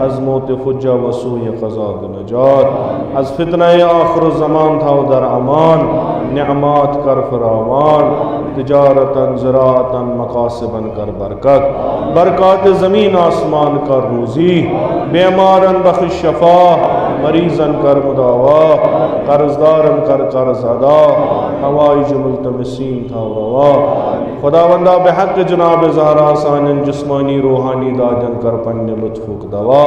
अज मौत फुज्जा वसूय क़ज़ा दे नजात, अज फितना आखिर ज़मान था दर अमान, निअमात कर फरावान, तिजारतन ज़राअतन मकासिबन कर बरकत, बरक़ात ज़मीन आसमान कर रोज़ी, बेमारन बख़्श शफ़ा, मरीज़न कर मुदावा, कर्ज़दारन कर कर्ज़ अदा, हवाइज मुल्तमिसीन था रवा। खुदावंदा बेहक़ जनाब ज़हरा सानन जिस्मानी रूहानी दाजन कर पन्ने लुत्फ़ुक दवा।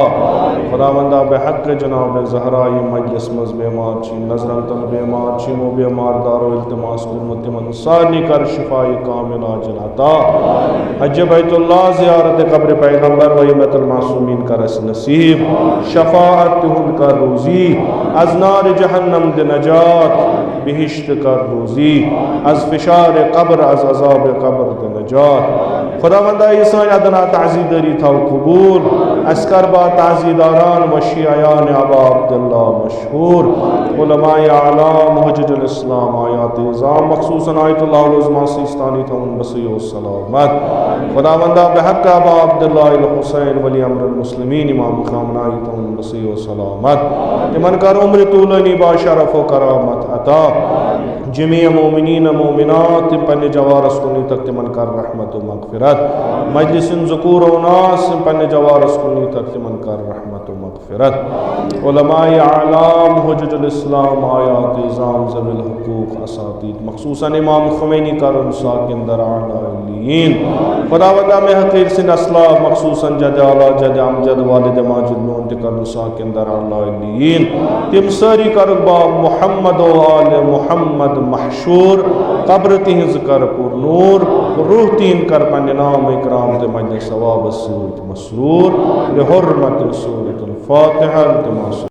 खुदावंदा बेहक़ जनाब ज़हरा ये मजलिस मज़ बेमार छी, नज़रन तन बेमार छी, मो बेमार दारो इल्तिमास कुर्मत मन सानी कर शिफाए कामिल आजिल अता। हज बैतुल्लाह ज़ियारत कब्र पैगंबर व यमतुल मासूमीन करस नसीब, शफ़ाअत हुन कर रोज़ी, अज़ नार जहन्नम दे नजात, बिहिश्त कर रोज़ी, अज़ फ़िशार कब्र अज़ अज़ाब कब्र दे नजात। खुदावंदा ये सानी अदना ताज़ीदारी था कबूल, अस्कर बा ताज़ीदारान व शियायान अबा अब्दुल्ला मशहूर, उलमाए आलाम मुहज्जिजुल इस्लाम आयात इज़ाम मख़सूसन आयतुल्लाहुल उज़्मा सिस्तानी था उन बसियो सलामत। खुदावंदा बेहक़ अबा अब्दुल्ला अल हुसैन वली अम्रुल मुस्लिमीन इमाम खामनाई था उन बसियो सलामत। तिमन कर उम्र तूलनी बा शरफ़ व करामत अता, जमीअ मोमिनीन मोमिनात पन्ने जवारस कुनी तक तिमन कर रहमत व मग़फ़िरत, मजलिसिन ज़ुकूर व नास पन्ने जवारस कुनी तक तिमन कर रहमत व मग़फ़िरत। उलमाए आलाम हुज्जतुल इस्लाम आयात इज़ाम ज़विल हुकूक असातीद मख़सूसन इमाम ख़ुमैनी कर उन साकिन दर आला इल्लीयीन। खुदावंदा में हक़ीर सिन असलाफ़ मख़सूसन जद आला जद अमजद वालिद माजिद में उनकर उन साकिन दर आला इल्लीयीन, तिम सारी कर बा मुहम्मद व आले मुहम्मद महशूर, कब्र तिहिंज़ कर पुरनूर, रूह तीन कर पन्ने नाम इकराम ते मजलिस सवाब सूरत मसरूर, लिहुर्मत सूरतुल फ़ातिहा।